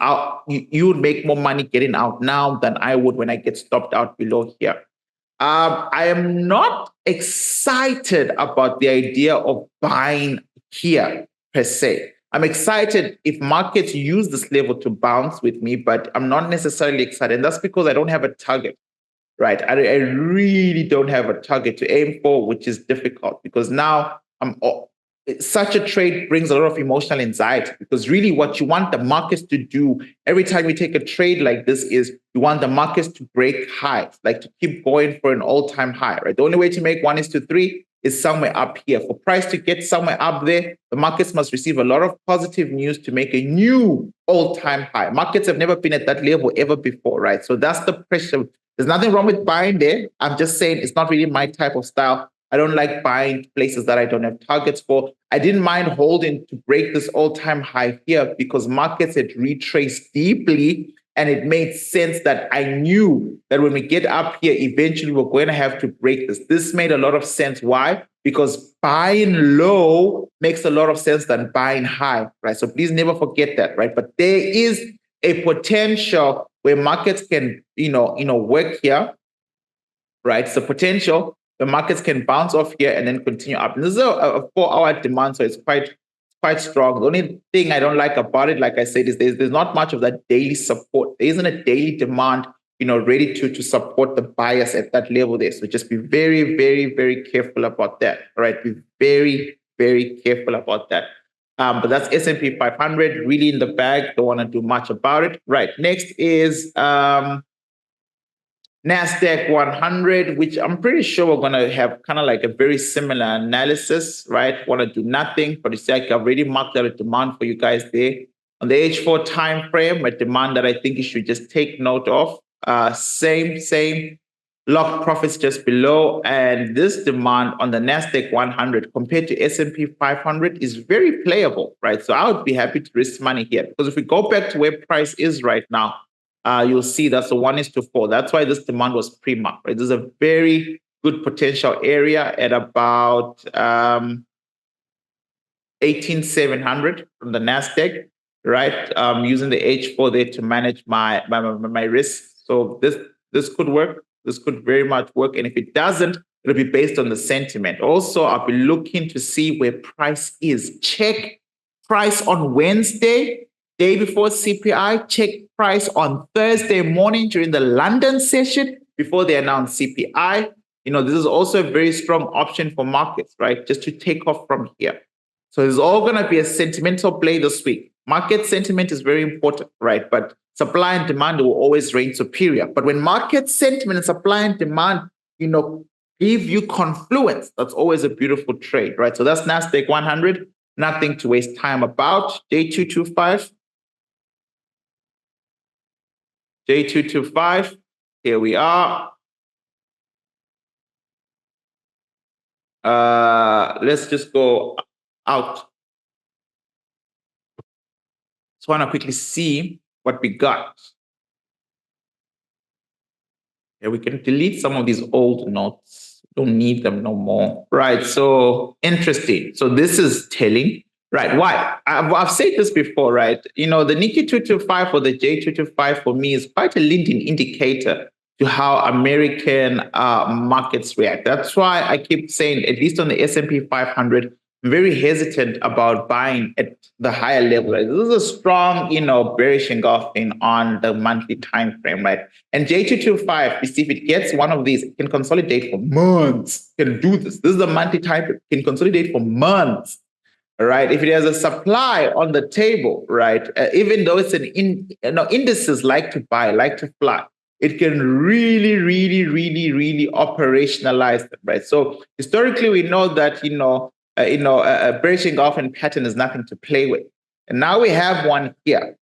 you would make more money getting out now than I would when I get stopped out below here. I am not excited about the idea of buying here per se. I'm excited if markets use this level to bounce with me, but I'm not necessarily excited. And that's because I don't have a target, right? I really don't have a target to aim for, which is difficult, because now such a trade brings a lot of emotional anxiety, because really what you want the markets to do every time you take a trade like this is you want the markets to break highs, like to keep going for an all-time high, right? The only way to make 1:3 is somewhere up here. For price to get somewhere up there, the markets must receive a lot of positive news to make a new all-time high. Markets have never been at that level ever before, right? So that's the pressure. There's nothing wrong with buying there. I'm just saying it's not really my type of style. I don't like buying places that I don't have targets for. I didn't mind holding to break this all-time high here because markets had retraced deeply, and it made sense that I knew that when we get up here, eventually we're going to have to break this. This made a lot of sense. Why? Because buying low makes a lot of sense than buying high, right? So please never forget that, right? But there is a potential where markets can, work here, right? So potential, the markets can bounce off here and then continue up. And this is a 4-hour demand, so it's quite strong. The only thing I don't like about it, like I said, is there's not much of that daily support. There isn't a daily demand, ready to support the bias at that level there. So just be very, very, very careful about that. All right, be very, very careful about that. But that's S&P 500, really in the bag. Don't want to do much about it. Right. Next is NASDAQ 100, which I'm pretty sure we're going to have kind of like a very similar analysis, right? Want to do nothing, but it's like I've already marked out a demand for you guys there. On the H4 time frame, a demand that I think you should just take note of. Same. Lock profits just below. And this demand on the NASDAQ 100 compared to S&P 500 is very playable, right? So I would be happy to risk money here, because if we go back to where price is right now, you'll see that's a 1:4. That's why this demand was pre-marked, right? There's a very good potential area at about 18,700 from the NASDAQ, right? Using the H4 there to manage my risk. So this could work. This could very much work. And if it doesn't, it'll be based on the sentiment. Also, I'll be looking to see where price is. Check price on Wednesday, day before CPI. Check price on Thursday morning during the London session before they announce CPI. This is also a very strong option for markets, right? Just to take off from here. So it's all going to be a sentimental play this week. Market sentiment is very important, right? But supply and demand will always reign superior. But when market sentiment and supply and demand, give you confluence, that's always a beautiful trade, right? So that's NASDAQ 100. Nothing to waste time about. J225. J225. Here we are. Let's just go out. Just want to quickly see what we got. Yeah, we can delete some of these old notes. Don't need them no more. Right. So interesting. So this is telling. Right. Why? I've said this before, right? The Nikkei 225 or the J225 for me is quite a leading indicator to how American markets react. That's why I keep saying, at least on the S&P 500, I'm very hesitant about buying at the higher level. Right? This is a strong, bearish engulfing on the monthly time frame, right? And J225, you see, if it gets one of these, it can consolidate for months. It can do this. This is the monthly time frame. It can consolidate for months. Right. If it has a supply on the table, right, even though it's indices like to buy, like to fly, it can really, really, really, really operationalize them, right? So historically, we know that a bearish engulfing pattern is nothing to play with, and now we have one here.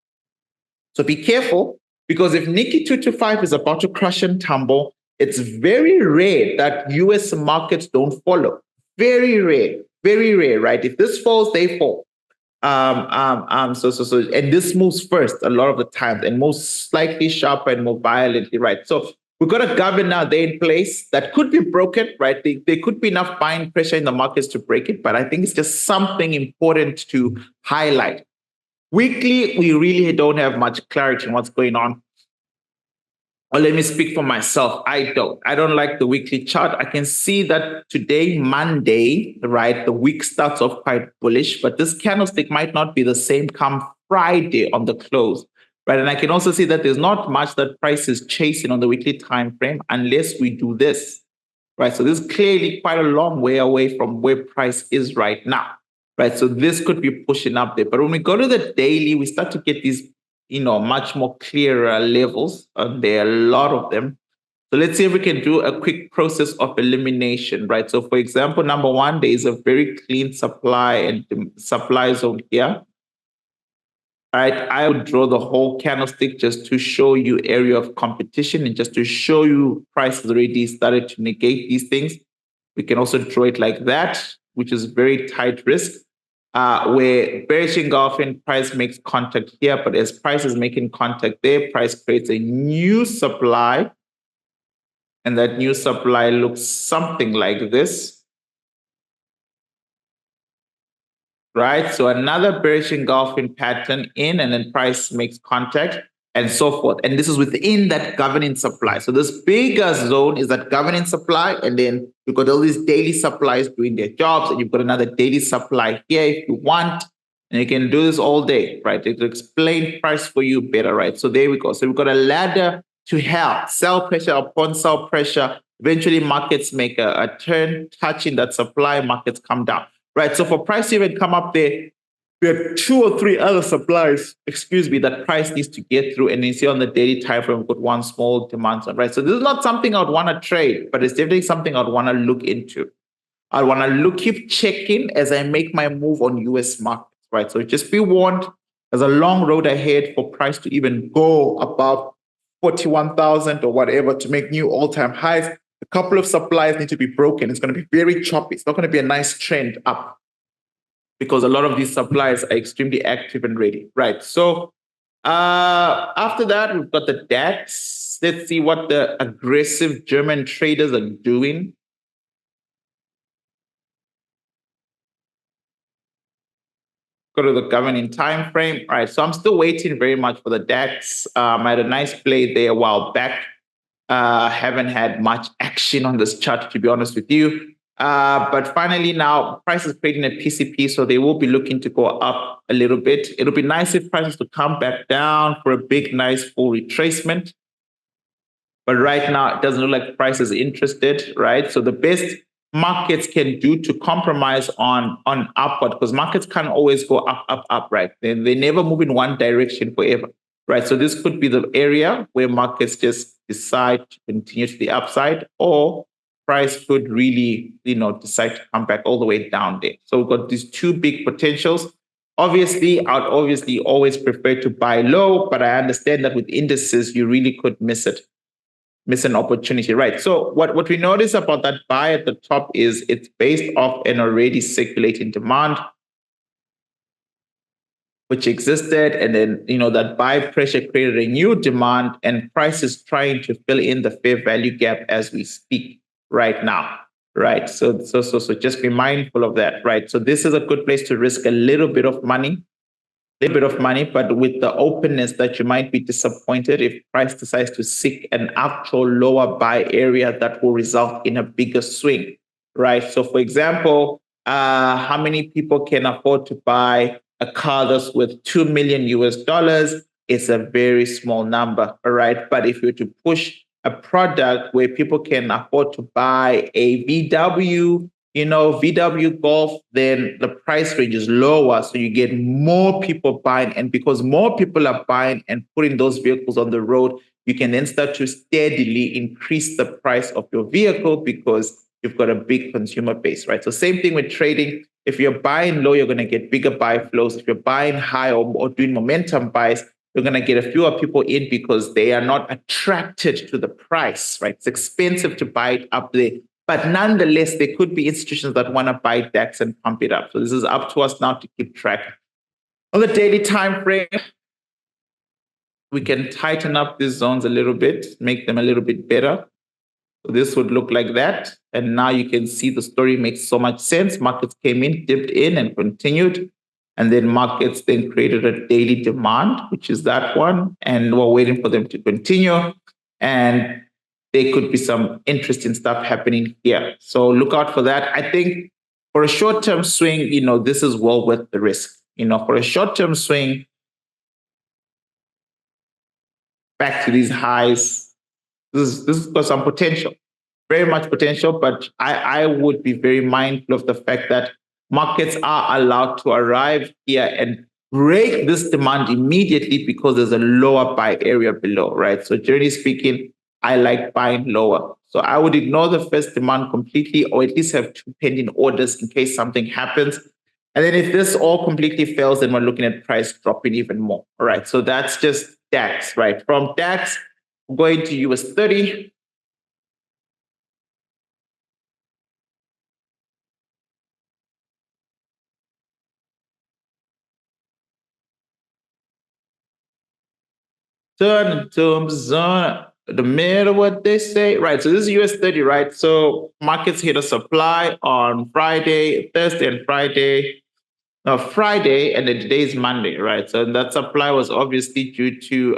So be careful, because if Nikkei 225 is about to crush and tumble, it's very rare that U.S. markets don't follow. Very rare. Very rare, right? If this falls, they fall. And this moves first a lot of the times, and most slightly sharper and more violently, right? So we've got a governor there in place that could be broken, right? There could be enough buying pressure in the markets to break it, but I think it's just something important to highlight. Weekly, we really don't have much clarity on what's going on. Or let me speak for myself. I don't like the weekly chart. I can see that today, Monday, right, the week starts off quite bullish, but this candlestick might not be the same come Friday on the close, right? And I can also see that there's not much that price is chasing on the weekly time frame unless we do this, right? So this is clearly quite a long way away from where price is right now, right? So this could be pushing up there. But when we go to the daily, we start to get these much more clearer levels. There are a lot of them. So let's see if we can do a quick process of elimination, right? So for example, number one, there is a very clean supply and supply zone here. All right, I would draw the whole candlestick just to show you area of competition and just to show you price has already started to negate these things. We can also draw it like that, which is very tight risk. Where bearish engulfing, price makes contact here, but as price is making contact there, price creates a new supply, and that new supply looks something like this, right? So another bearish engulfing pattern in, and then price makes contact, and so forth. And this is within that governing supply. So this bigger zone is that governing supply, and then you've got all these daily supplies doing their jobs, and you've got another daily supply here if you want, and you can do this all day, right? It'll explain price for you better, right? So there we go. So we've got a ladder to hell, sell pressure upon sell pressure. Eventually markets make a turn, touching that supply, markets come down, right? So for price to even come up there, we have 2 or 3 other supplies, that price needs to get through. And you see on the daily time frame, we've got one small demand zone, right? So this is not something I'd want to trade, but it's definitely something I'd want to look into. I want to keep checking as I make my move on US markets, right? So just be warned, there's a long road ahead for price to even go above 41,000 or whatever to make new all-time highs. A couple of supplies need to be broken. It's going to be very choppy. It's not going to be a nice trend up, because a lot of these supplies are extremely active and ready, right? So after that, we've got the DAX. Let's see what the aggressive German traders are doing. Go to the governing time frame. All right, so I'm still waiting very much for the DAX. I had a nice play there a while back. Haven't had much action on this chart, to be honest with you. But finally now, price is creating a PCP, so they will be looking to go up a little bit. It'll be nice if prices to come back down for a big, nice full retracement. But right now, it doesn't look like price is interested, right? So the best markets can do to compromise on upward, because markets can't always go up, right? They never move in one direction forever, right? So this could be the area where markets just decide to continue to the upside, or price could really, decide to come back all the way down there. So we've got these two big potentials. Obviously, I'd always prefer to buy low, but I understand that with indices, you really could miss an opportunity, right? So what we notice about that buy at the top is it's based off an already circulating demand, which existed, and then that buy pressure created a new demand, and price is trying to fill in the fair value gap as we speak right now, right? So just be mindful of that, right? So this is a good place to risk a little bit of money, but with the openness that you might be disappointed if price decides to seek an actual lower buy area that will result in a bigger swing, right? So for example, how many people can afford to buy a car that's worth $2 million US? It's a very small number, all right? But if you're to push a product where people can afford to buy a VW, VW Golf, then the price range is lower. So you get more people buying. And because more people are buying and putting those vehicles on the road, you can then start to steadily increase the price of your vehicle because you've got a big consumer base, right? So same thing with trading. If you're buying low, you're going to get bigger buy flows. If you're buying high or doing momentum buys, you're going to get a fewer people in because they are not attracted to the price, right? It's expensive to buy it up there. But nonetheless, there could be institutions that want to buy DAX and pump it up. So this is up to us now to keep track. On the daily time frame, we can tighten up these zones a little bit, make them a little bit better. So this would look like that. And now you can see the story makes so much sense. Markets came in, dipped in, and continued. And then markets then created a daily demand, which is that one. And we're waiting for them to continue. And there could be some interesting stuff happening here. So look out for that. I think for a short-term swing, this is well worth the risk. For a short-term swing, back to these highs, this has got some potential, very much potential, but I would be very mindful of the fact that markets are allowed to arrive here and break this demand immediately because there's a lower buy area below, right? So generally speaking, I like buying lower. So I would ignore the first demand completely, or at least have two pending orders in case something happens. And then if this all completely fails, then we're looking at price dropping even more. All right. So that's just DAX, right? From DAX, we're going to US30. Turn to zone. The middle, what they say, right? So this is US30, right? So markets hit a supply on Thursday and Friday. And then today is Monday, right? So that supply was obviously due to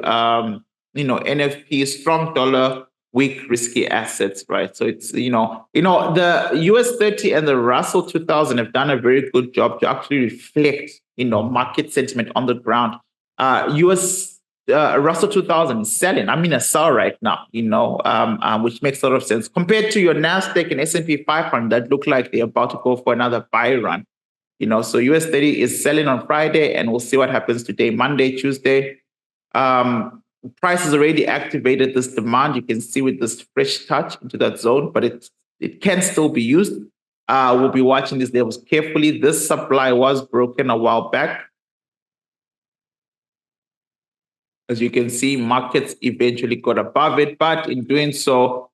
NFP, strong dollar, weak risky assets, right? So it's the US30 and the Russell 2000 have done a very good job to actually reflect market sentiment on the ground. Russell 2000 is selling. I'm in a sell right now, which makes a lot of sense compared to your Nasdaq and S&P 500 that look like they're about to go for another buy run. So US30 is selling on Friday, and we'll see what happens today, Monday, Tuesday. Price has already activated this demand. You can see with this fresh touch into that zone, but it can still be used. We'll be watching these levels carefully. This supply was broken a while back. As you can see, markets eventually got above it, but in doing so,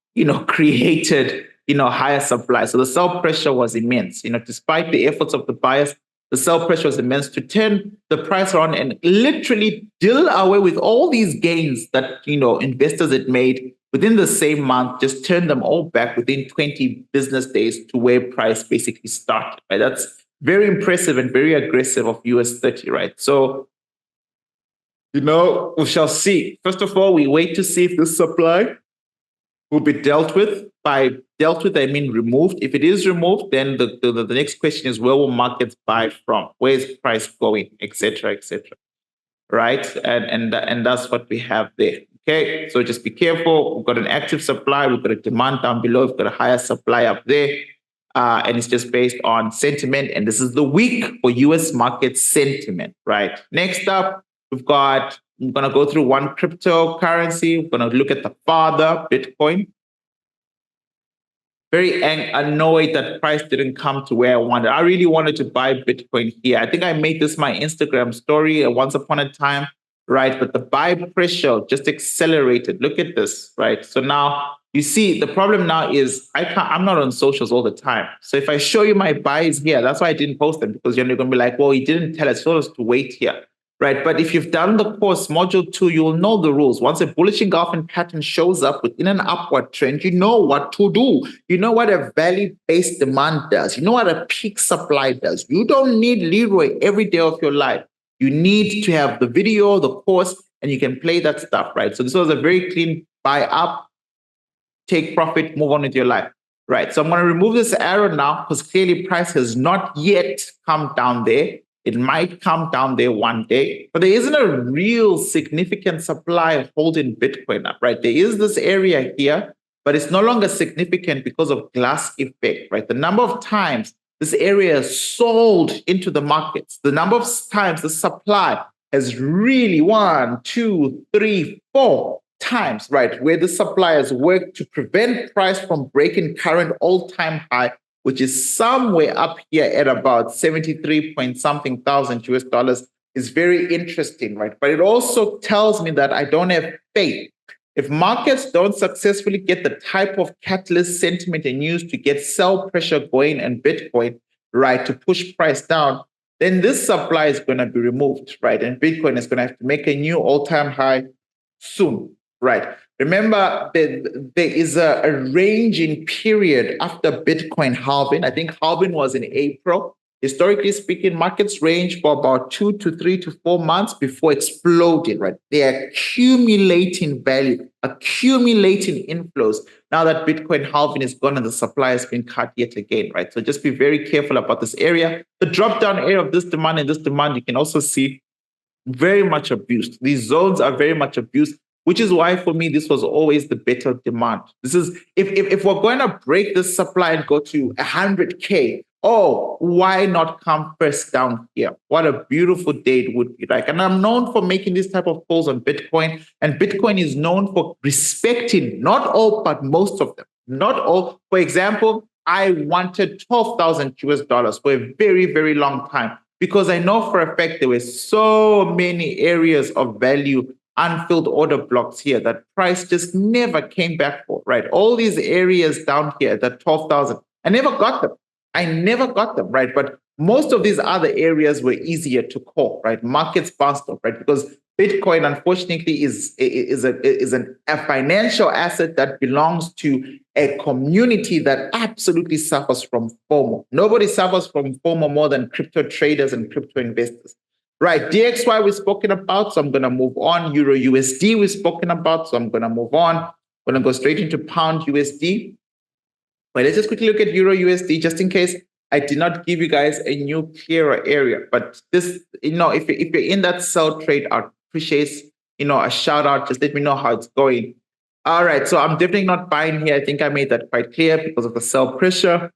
created, higher supply. So the sell pressure was immense. Despite the efforts of the buyers, the sell pressure was immense to turn the price around and literally deal away with all these gains that, investors had made within the same month, just turn them all back within 20 business days to where price basically started, right? That's very impressive and very aggressive of US30, right? So, we shall see. First of all, we wait to see if this supply will be dealt with. By dealt with, I mean removed. If it is removed, then the next question is, where will markets buy from? Where is price going, et cetera, right? And that's what we have there. Okay, so just be careful. We've got an active supply. We've got a demand down below. We've got a higher supply up there. and it's just based on sentiment. And this is the week for US market sentiment, right? Next up, we've got, I'm going to go through one cryptocurrency. We're going to look at the father, Bitcoin. Very annoyed that price didn't come to where I wanted. I really wanted to buy Bitcoin here. I think I made this my Instagram story once upon a time, right? But the buy pressure just accelerated. Look at this, right? So now you see the problem now is I'm not on socials all the time. So if I show you my buys here, that's why I didn't post them, because you're going to be like, well, he didn't tell us, he told us to wait here. Right. But if you've done the course, module 2, you'll know the rules. Once a bullish engulfing pattern shows up within an upward trend, you know what to do. You know what a value-based demand does. You know what a peak supply does. You don't need Leroy every day of your life. You need to have the video, the course, and you can play that stuff, right? So this was a very clean buy up, take profit, move on with your life. Right. So I'm going to remove this arrow now, because clearly price has not yet come down there. It might come down there one day, but there isn't a real significant supply holding Bitcoin up, right? There is this area here, but it's no longer significant because of glass effect, right? The number of times this area is sold into the markets, the number of times the supply has really 1, 2, 3, 4 times, right? Where the supply has worked to prevent price from breaking current all-time high, which is somewhere up here at about 73 point something thousand US dollars, is very interesting, right? But it also tells me that I don't have faith. If markets don't successfully get the type of catalyst sentiment and use to get sell pressure going and Bitcoin, right, to push price down, then this supply is going to be removed, right? And Bitcoin is going to have to make a new all-time high soon, right? Remember, there is a ranging period after Bitcoin halving. I think halving was in April. Historically speaking, markets range for about 2 to 3 to 4 months before exploding, right? They're accumulating value, accumulating inflows. Now that Bitcoin halving is gone and the supply has been cut yet again, right? So just be very careful about this area. The drop-down area of this demand and this demand, you can also see very much abused. These zones are very much abused, which is why for me, this was always the better demand. This is, if we're going to break this supply and go to 100K, oh, why not come first down here? What a beautiful day it would be like. And I'm known for making this type of calls on Bitcoin. And Bitcoin is known for respecting not all, but most of them. Not all. For example, I wanted 12,000 US dollars for a very, very long time, because I know for a fact there were so many areas of value, unfilled order blocks here that price just never came back for, right? All these areas down here, that 12,000, I never got them. I never got them, right? But most of these other areas were easier to call, right? Markets bounced up, right? Because Bitcoin, unfortunately, is a financial asset that belongs to a community that absolutely suffers from FOMO. Nobody suffers from FOMO more than crypto traders and crypto investors. Right, DXY we've spoken about, so I'm going to move on. EURUSD we've spoken about, so I'm going to move on. I'm going to go straight into pound USD. But let's just quickly look at EURUSD, just in case I did not give you guys a new clearer area. But this, if you're in that sell trade, I appreciate, a shout out. Just let me know how it's going. All right, so I'm definitely not buying here. I think I made that quite clear because of the sell pressure.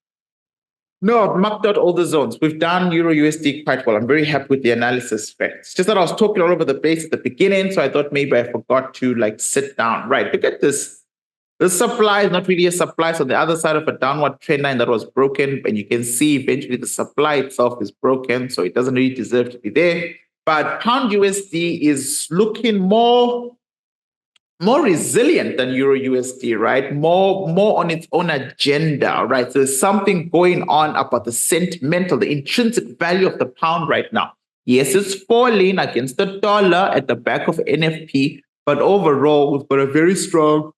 No, I've mapped out all the zones. We've done EURUSD quite well. I'm very happy with the analysis. Right? It's just that I was talking all over the place at the beginning, so I thought maybe I forgot to sit down. Right, look at this. The supply is not really a supply. So the other side of a downward trend line that was broken, and you can see eventually the supply itself is broken, so it doesn't really deserve to be there. But pound USD is looking more resilient than EURUSD, right? More on its own agenda, right? So there's something going on about the sentimental, the intrinsic value of the pound right now. Yes, it's falling against the dollar at the back of NFP, but overall, we've got a very strong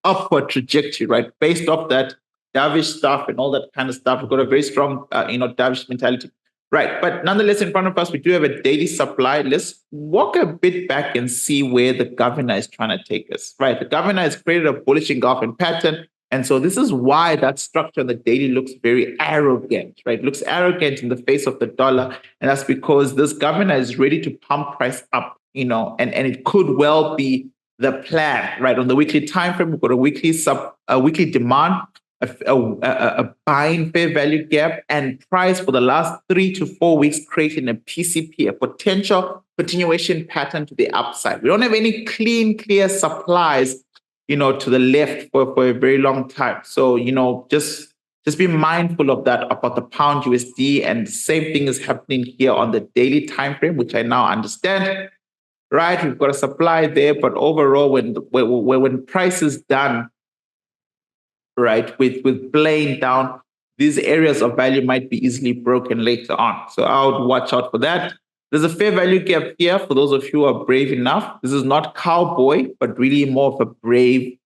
upward trajectory, right? Based off that dovish stuff and all that kind of stuff, we've got a very strong, dovish mentality. Right, but nonetheless, in front of us, we do have a daily supply. Let's walk a bit back and see where the governor is trying to take us. Right, the governor has created a bullish engulfing pattern, and so this is why that structure on the daily looks very arrogant. Right, it looks arrogant in the face of the dollar, and that's because this governor is ready to pump price up. And it could well be the plan. Right, on the weekly time frame, we've got a weekly demand a buying fair value gap, and price for the last 3 to 4 weeks creating a PCP, a potential continuation pattern to the upside. We don't have any clear supplies, to the left for a very long time. So, just be mindful of that about the pound USD, and the same thing is happening here on the daily time frame, which I now understand. Right, we've got a supply there, but overall, when price is done, right, with playing down, these areas of value might be easily broken later on. So I would watch out for that. There's a fair value gap here for those of you who are brave enough. This is not cowboy, but really more of a brave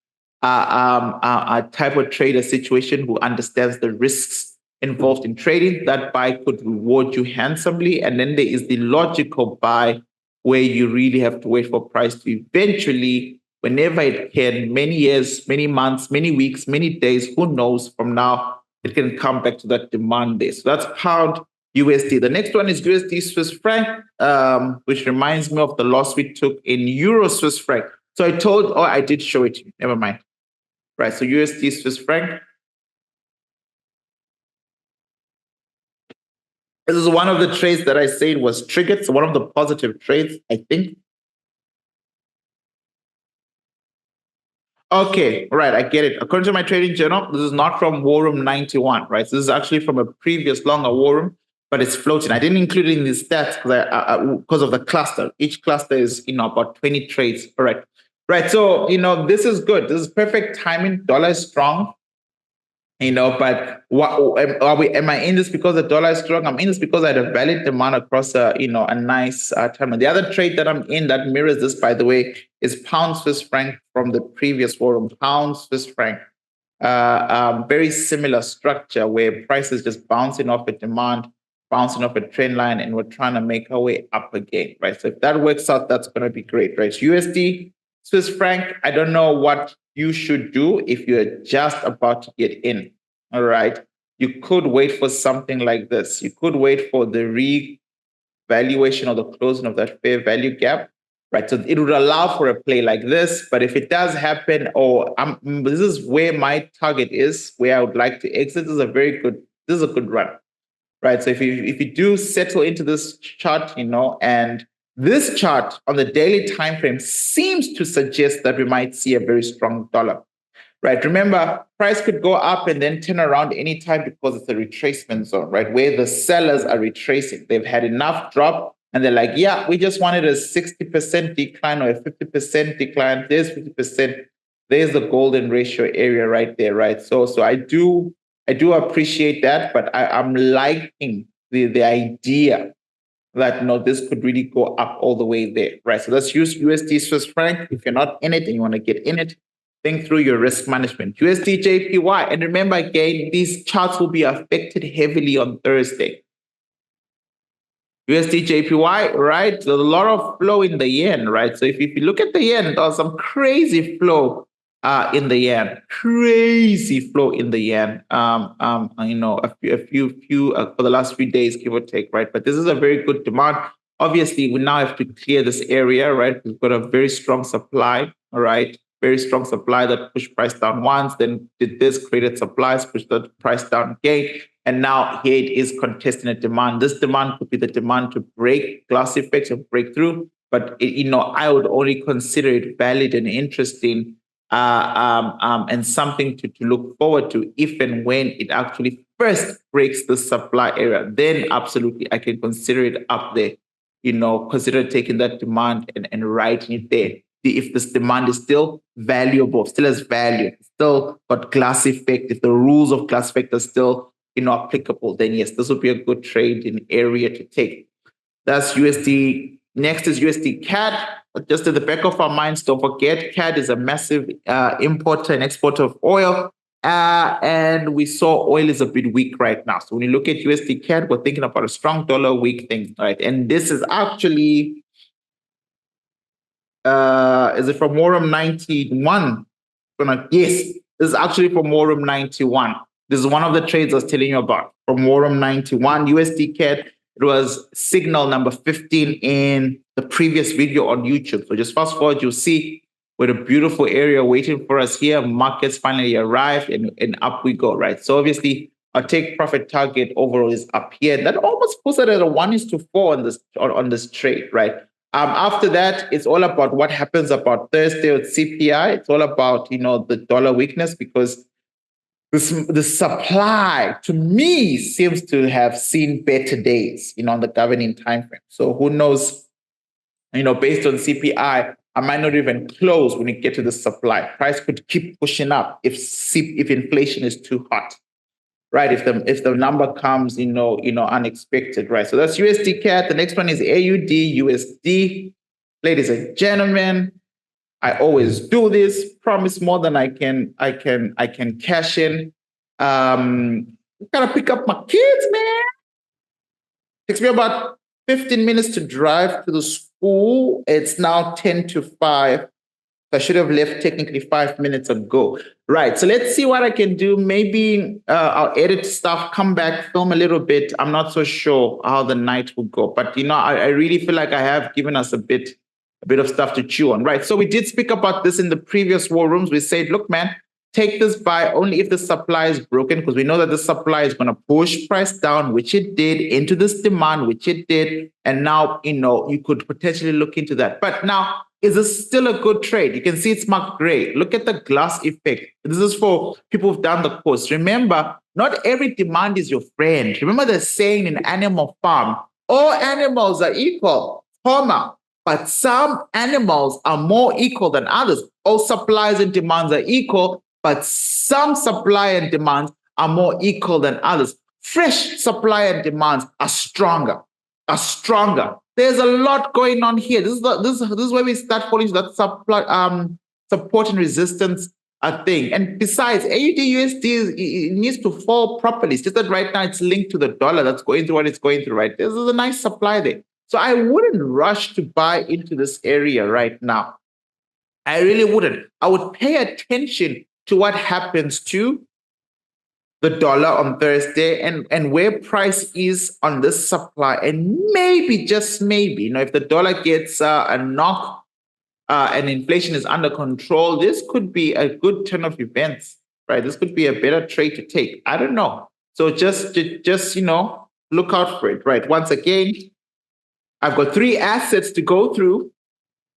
type of trader situation who understands the risks involved in trading. That buy could reward you handsomely. And then there is the logical buy where you really have to wait for price to eventually, whenever it can, many years, many months, many weeks, many days, who knows from now, it can come back to that demand there. So that's pound USD. The next one is USD Swiss franc, which reminds me of the loss we took in Euro Swiss franc. So I did show it to you. Never mind. Right, so USD Swiss franc. This is one of the trades that I said was triggered. So one of the positive trades, I think. Okay, right, I get it. According to my trading journal, this is not from War Room 91, right? So this is actually from a previous longer War Room, but it's floating. I didn't include it in the stats because of the cluster. Each cluster is, about 20 trades. All right. Right. So, this is good. This is perfect timing. Dollar is strong. But am I in this because the dollar is strong? I'm in this because I had a valid demand across a nice time. And the other trade that I'm in that mirrors this, by the way, is pound Swiss franc from the previous forum. Pound Swiss franc, very similar structure where price is just bouncing off a demand, bouncing off a trend line, and we're trying to make our way up again, right? So if that works out, that's going to be great, right? USD Swiss franc, I don't know what you should do if you're just about to get in. All right. You could wait for something like this. You could wait for the revaluation or the closing of that fair value gap. Right. So it would allow for a play like this. But if it does happen, this is where my target is, where I would like to exit. This is a good run. Right. So if you do settle into this chart, and this chart on the daily time frame seems to suggest that we might see a very strong dollar, right? Remember, price could go up and then turn around anytime because it's a retracement zone, right? Where the sellers are retracing. They've had enough drop and they're like, yeah, we just wanted a 60% decline or a 50% decline. There's 50%. There's the golden ratio area right there, right? So I do appreciate that, but I'm liking the idea that this could really go up all the way there, right? So let's use USD Swiss franc. If you're not in it and you want to get in it, think through your risk management. USDJPY, and remember again, these charts will be affected heavily on Thursday. USDJPY, right? There's a lot of flow in the yen, right? So if you look at the yen, there's some crazy flow in the yen, crazy flow in the yen. A few for the last few days, give or take, right? But this is a very good demand. Obviously, we now have to clear this area, right? We've got a very strong supply, all right? Very strong supply that pushed price down once, then did this, created supplies, pushed the price down again. And now here it is contesting a demand. This demand could be the demand to break glass effects and break through. But, I would only consider it valid and interesting and something to look forward to if and when it actually first breaks the supply area. Then absolutely, I can consider it up there, consider taking that demand and writing it there. If this demand is still valuable, still has value, still got glass effect, if the rules of glass effect are still applicable, then yes, this would be a good trade in area to take. That's USD. Next is USD CAD. Just at the back of our minds, don't forget, CAD is a massive importer and exporter of oil. And we saw oil is a bit weak right now. So when you look at USD CAD, we're thinking about a strong dollar, weak thing, right? And this is actually, is it from War Room 91? Yes, this is actually from War Room 91. This is one of the trades I was telling you about from War Room 91. USD CAD, it was signal number 15 in the previous video on YouTube. So just fast forward, you'll see with a beautiful area waiting for us here. Markets finally arrived and up we go, right? So obviously our take profit target overall is up here. That almost puts it at a 1:4 on this trade, right? After that, it's all about what happens about Thursday with CPI. It's all about, the dollar weakness, because the supply, to me, seems to have seen better days, on the governing time frame. So who knows, based on CPI, I might not even close when you get to the supply. Price could keep pushing up if inflation is too hot, right? If the number comes, unexpected, right? So that's USDCAD. The next one is AUDUSD. Ladies and gentlemen, I always do this. Promise more than I can cash in. Gotta pick up my kids, man. Takes me about 15 minutes to drive to the school. It's now 10 to 5. I should have left technically 5 minutes ago. Right. So let's see what I can do. Maybe I'll edit stuff, come back, film a little bit. I'm not so sure how the night will go. But, I really feel like I have given us a bit of stuff to chew on. Right. So we did speak about this in the previous war rooms. We said, look, man, take this buy only if the supply is broken, because we know that the supply is going to push price down, which it did, into this demand, which it did. And now, you could potentially look into that. But now, is this still a good trade? You can see it's marked gray. Look at the glass effect. This is for people who've done the course. Remember, not every demand is your friend. Remember the saying in Animal Farm, all animals are equal, but some animals are more equal than others. All supplies and demands are equal, but some supply and demands are more equal than others. Fresh supply and demands are stronger. There's a lot going on here. This is where we start falling into that support and resistance thing. And besides, AUDUSD needs to fall properly. It's just that right now it's linked to the dollar that's going through what it's going through, right? This is a nice supply there. So I wouldn't rush to buy into this area right now. I really wouldn't. I would pay attention to what happens to the dollar on Thursday and where price is on this supply. And maybe, just maybe, if the dollar gets a knock and inflation is under control, this could be a good turn of events, right? This could be a better trade to take. I don't know. So just look out for it, right? Once again, I've got 3 assets to go through,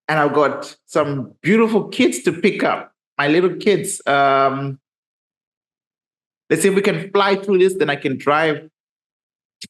and I've got some beautiful kids to pick up. My little kids. Let's see if we can fly through this, then I can drive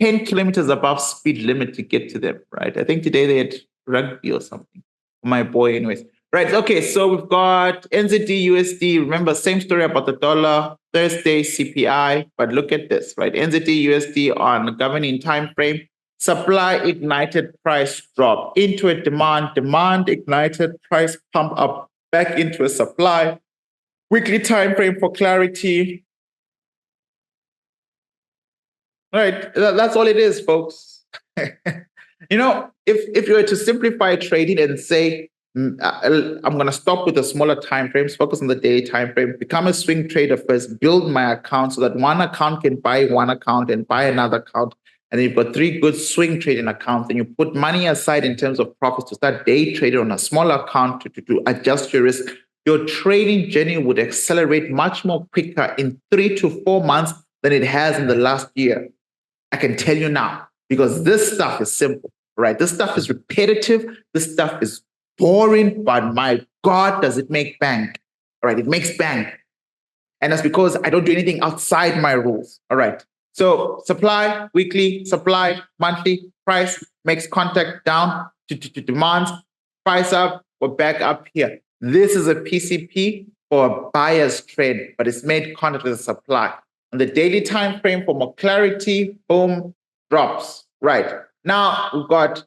10 kilometers above speed limit to get to them, right? I think today they had rugby or something. My boy, anyways. Right, okay, so we've got NZDUSD. Remember, same story about the dollar, Thursday CPI, but look at this, right? NZDUSD on governing time frame. Supply ignited, price drop into a demand ignited, price pump up back into a supply. Weekly time frame for clarity. Right, that's all it is, folks. If you were to simplify trading and say, I'm going to stop with the smaller time frames, focus on the daily time frame, become a swing trader first, build my account so that one account can buy one account and buy another account. And then you've got 3 good swing trading accounts, and you put money aside in terms of profits to start day trading on a smaller account to adjust your risk. Your trading journey would accelerate much more quicker in 3 to 4 months than it has in the last year. I can tell you now, because this stuff is simple, right? This stuff is repetitive. This stuff is boring, but my God, does it make bank, all right? It makes bank. And that's because I don't do anything outside my rules, all right? So supply, weekly, supply, monthly, price makes contact down to demands, price up, we're back up here. This is a PCP for a buyer's trade, but it's made contact with the supply. On the daily time frame for more clarity, boom, drops. Right. Now we've got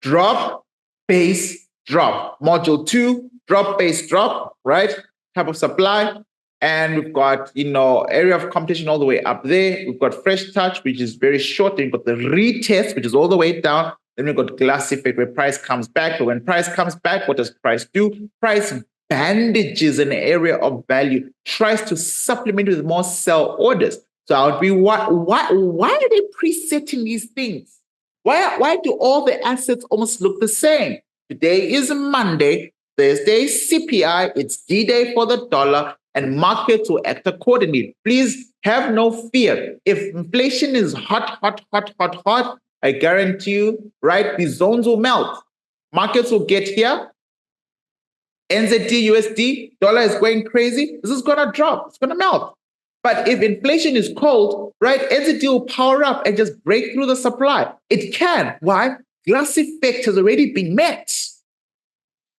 drop, base, drop. Module 2, drop, base, drop, right? Type of supply. And we've got, area of competition all the way up there. We've got fresh touch, which is very short. Then we've got the retest, which is all the way down. Then we've got glass effect, where price comes back. But when price comes back, what does price do? Price bandages an area of value, tries to supplement with more sell orders. So I would be, why are they presetting these things? Why do all the assets almost look the same? Today is Monday. Thursday, CPI, it's D-Day for the dollar, and markets will act accordingly. Please have no fear. If inflation is hot, I guarantee you, right, the zones will melt. Markets will get here. NZDUSD, dollar is going crazy. This is going to drop. It's going to melt. But if inflation is cold, right, NZD will power up and just break through the supply. It can. Why? Glass effect has already been met.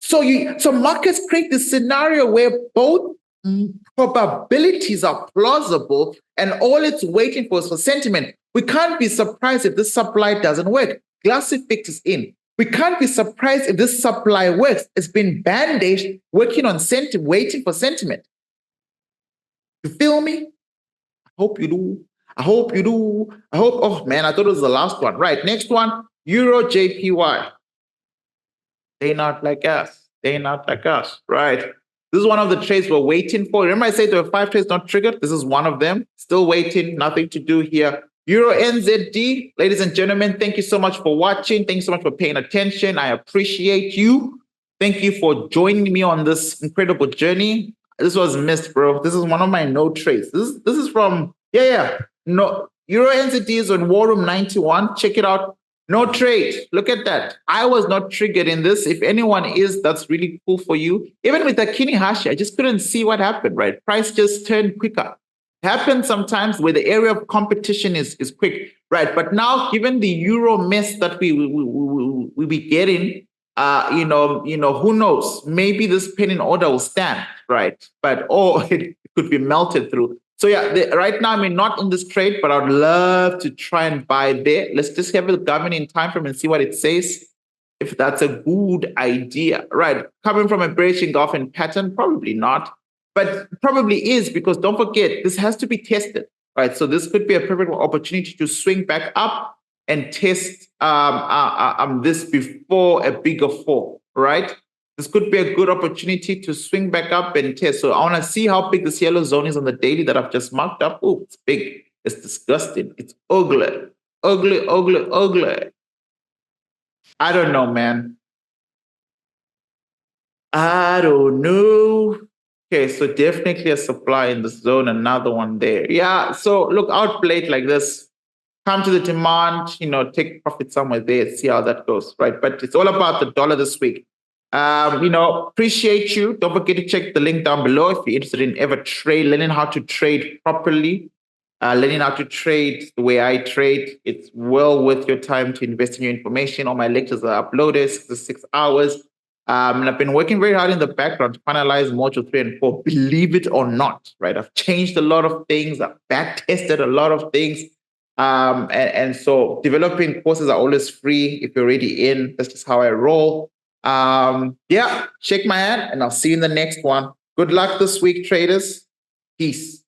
So markets create this scenario where both probabilities are plausible and all it's waiting for is for sentiment. We can't be surprised if this supply doesn't work. Glass effect is in. We can't be surprised if this supply works. It's been bandaged, working on sentiment, waiting for sentiment. You feel me? I hope you do. I hope you do. I hope, oh man, I thought it was the last one. Right, next one, EURJPY. They're not like us. They're not like us, right? This is one of the trades we're waiting for. Remember I said there were 5 trades not triggered? This is one of them. Still waiting, nothing to do here. EURNZD, ladies and gentlemen, thank you so much for watching. Thank you so much for paying attention. I appreciate you. Thank you for joining me on this incredible journey. This was missed, bro. This is one of my no trades. This is from, no, EURNZD is on War Room 91. Check it out. No trade. Look at that. I was not triggered in this. If anyone is, that's really cool for you. Even with the Kinihashi, I just couldn't see what happened, right? Price just turned quicker. It happens sometimes where the area of competition is quick, right? But now, given the euro mess that we be getting, who knows? Maybe this pending order will stand, right? But it could be melted through. So yeah, right now, I mean, not in this trade, but I'd love to try and buy there. Let's just have a governing time frame and see what it says. If that's a good idea, right? Coming from a bearish engulfing pattern, probably not, but probably is, because don't forget, this has to be tested, right? So this could be a perfect opportunity to swing back up and test this before a bigger fall, right? This could be a good opportunity to swing back up and test. So I want to see how big this yellow zone is on the daily that I've just marked up. Oh, it's big. It's disgusting. It's ugly. Ugly, ugly, ugly. I don't know, man. I don't know. Okay, so definitely a supply in this zone, another one there. Yeah, so look, outplay it like this. Come to the demand, take profit somewhere there, see how that goes, right? But it's all about the dollar this week. Appreciate you. Don't forget to check the link down below if you're interested in ever learning how to trade properly, learning how to trade the way I trade. It's well worth your time to invest in your information. All my lectures are uploaded 6 hours. And I've been working very hard in the background to finalize module 3 and 4, believe it or not, right? I've changed a lot of things. I've back tested a lot of things. And so developing courses are always free if you're already in. That's just how I roll. Shake my hand and I'll see you in the next one. Good luck this week, traders. Peace.